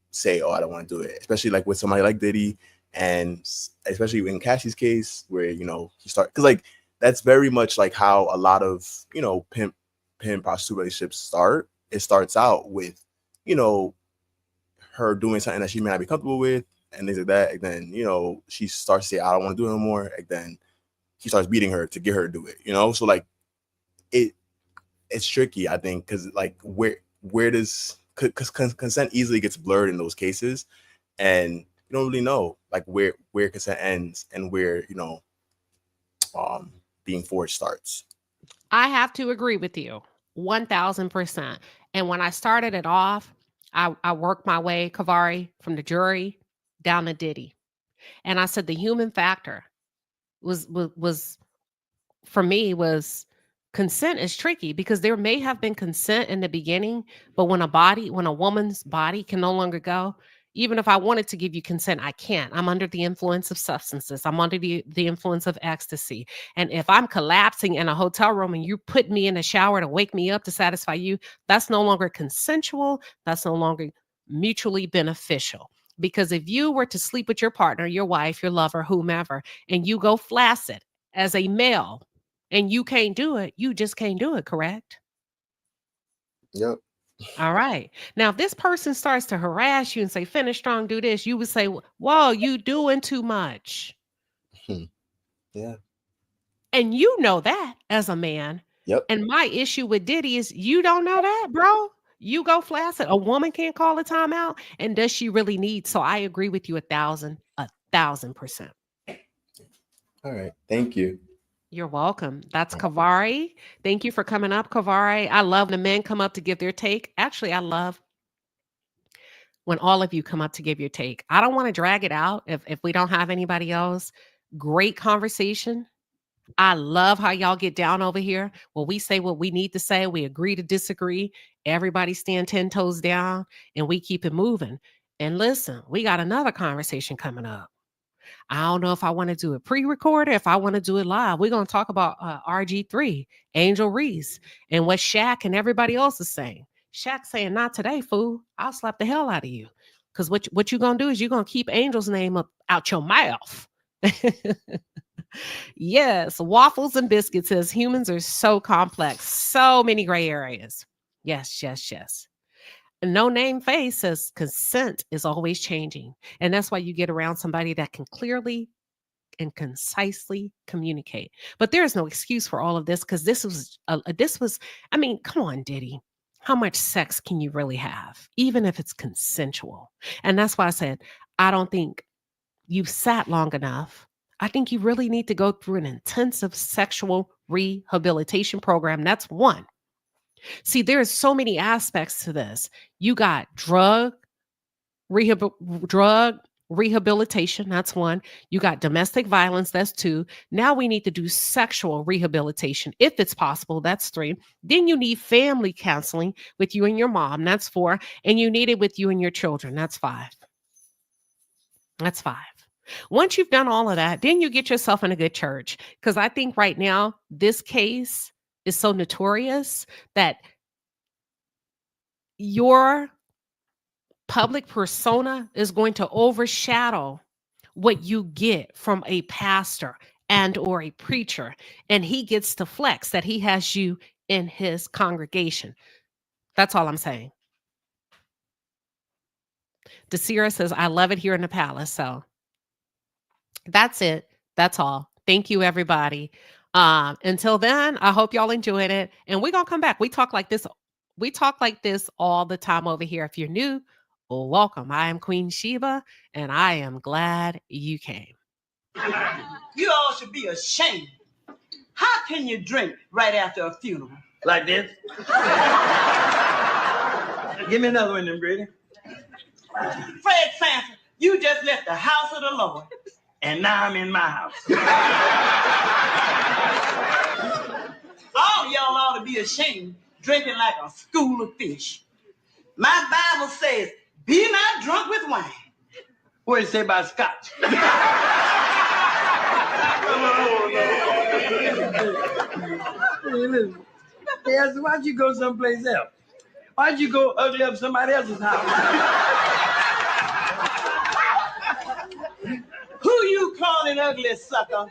say, oh, I don't want to do it, especially like with somebody like Diddy, and especially in Cassie's case where, because that's very much like how a lot of, pimp prostitute relationships start. It starts out with, her doing something that she may not be comfortable with and things like that. And then, she starts to say, I don't want to do it anymore. And then he starts beating her to get her to do it, So it's tricky, I think, because where does, because consent easily gets blurred in those cases, and you don't really know where consent ends and where being forced starts. I have to agree with you. 1000%. And when I started it off, I worked my way, Kavari, from the jury down to Diddy. And I said the human factor was for me was consent is tricky because there may have been consent in the beginning, but when a woman's body can no longer go, even if I wanted to give you consent, I can't. I'm under the influence of substances. I'm under the influence of ecstasy. And if I'm collapsing in a hotel room and you put me in a shower to wake me up to satisfy you, that's no longer consensual. That's no longer mutually beneficial. Because if you were to sleep with your partner, your wife, your lover, whomever, and you go flaccid as a male and you can't do it, you just can't do it, correct? Yep. All right. Now, if this person starts to harass you and say, finish strong, do this, you would say, whoa, you doing too much. Yeah. And you know that as a man. Yep. And my issue with Diddy is you don't know that, bro. You go flaccid. A woman can't call a timeout. And does she really need? So I agree with you 1,000%. All right. Thank you. You're welcome. That's Kavari. Thank you for coming up, Kavari. I love the men come up to give their take. Actually, I love when all of you come up to give your take. I don't want to drag it out if we don't have anybody else. Great conversation. I love how y'all get down over here. Well, we say what we need to say. We agree to disagree. Everybody stand 10 toes down and we keep it moving. And listen, we got another conversation coming up. I don't know if I want to do it pre-recorded, if I want to do it live. We're going to talk about RG3, Angel Reese, and what Shaq and everybody else is saying. Shaq saying, not today, fool. I'll slap the hell out of you. Because what you're going to do is you're going to keep Angel's name up out your mouth. Yes, Waffles and Biscuit says humans are so complex, so many gray areas. Yes. No Name Face says consent is always changing. And that's why you get around somebody that can clearly and concisely communicate. But there is no excuse for all of this because this was, I mean, come on, Diddy. How much sex can you really have, even if it's consensual? And that's why I said, I don't think you've sat long enough. I think you really need to go through an intensive sexual rehabilitation program. That's one. See, there's so many aspects to this. You got drug rehabilitation. That's one. You got domestic violence. That's two. Now we need to do sexual rehabilitation. If it's possible, that's three. Then you need family counseling with you and your mom. That's four. And you need it with you and your children. That's five. That's five. Once you've done all of that, then you get yourself in a good church. Because I think right now, this case is so notorious that your public persona is going to overshadow what you get from a pastor and or a preacher. And he gets to flex that he has you in his congregation. That's all I'm saying. Desira says, I love it here in the palace. So that's it. That's all. Thank you, everybody. Until then, I hope y'all enjoyed it. And we're going to come back. We talk like this. We talk like this all the time over here. If you're new, well, welcome. I am Queen Shiba, and I am glad you came. You all should be ashamed. How can you drink right after a funeral? Like this? Give me another one, then, Grady. Fred Sanford, you just left the house of the Lord, and now I'm in my house. All y'all ought to be ashamed drinking like a school of fish. My Bible says, be not drunk with wine. What did it say about scotch? Yes, why'd you go someplace else? Why'd you go ugly up somebody else's house? Who you calling ugly, sucker?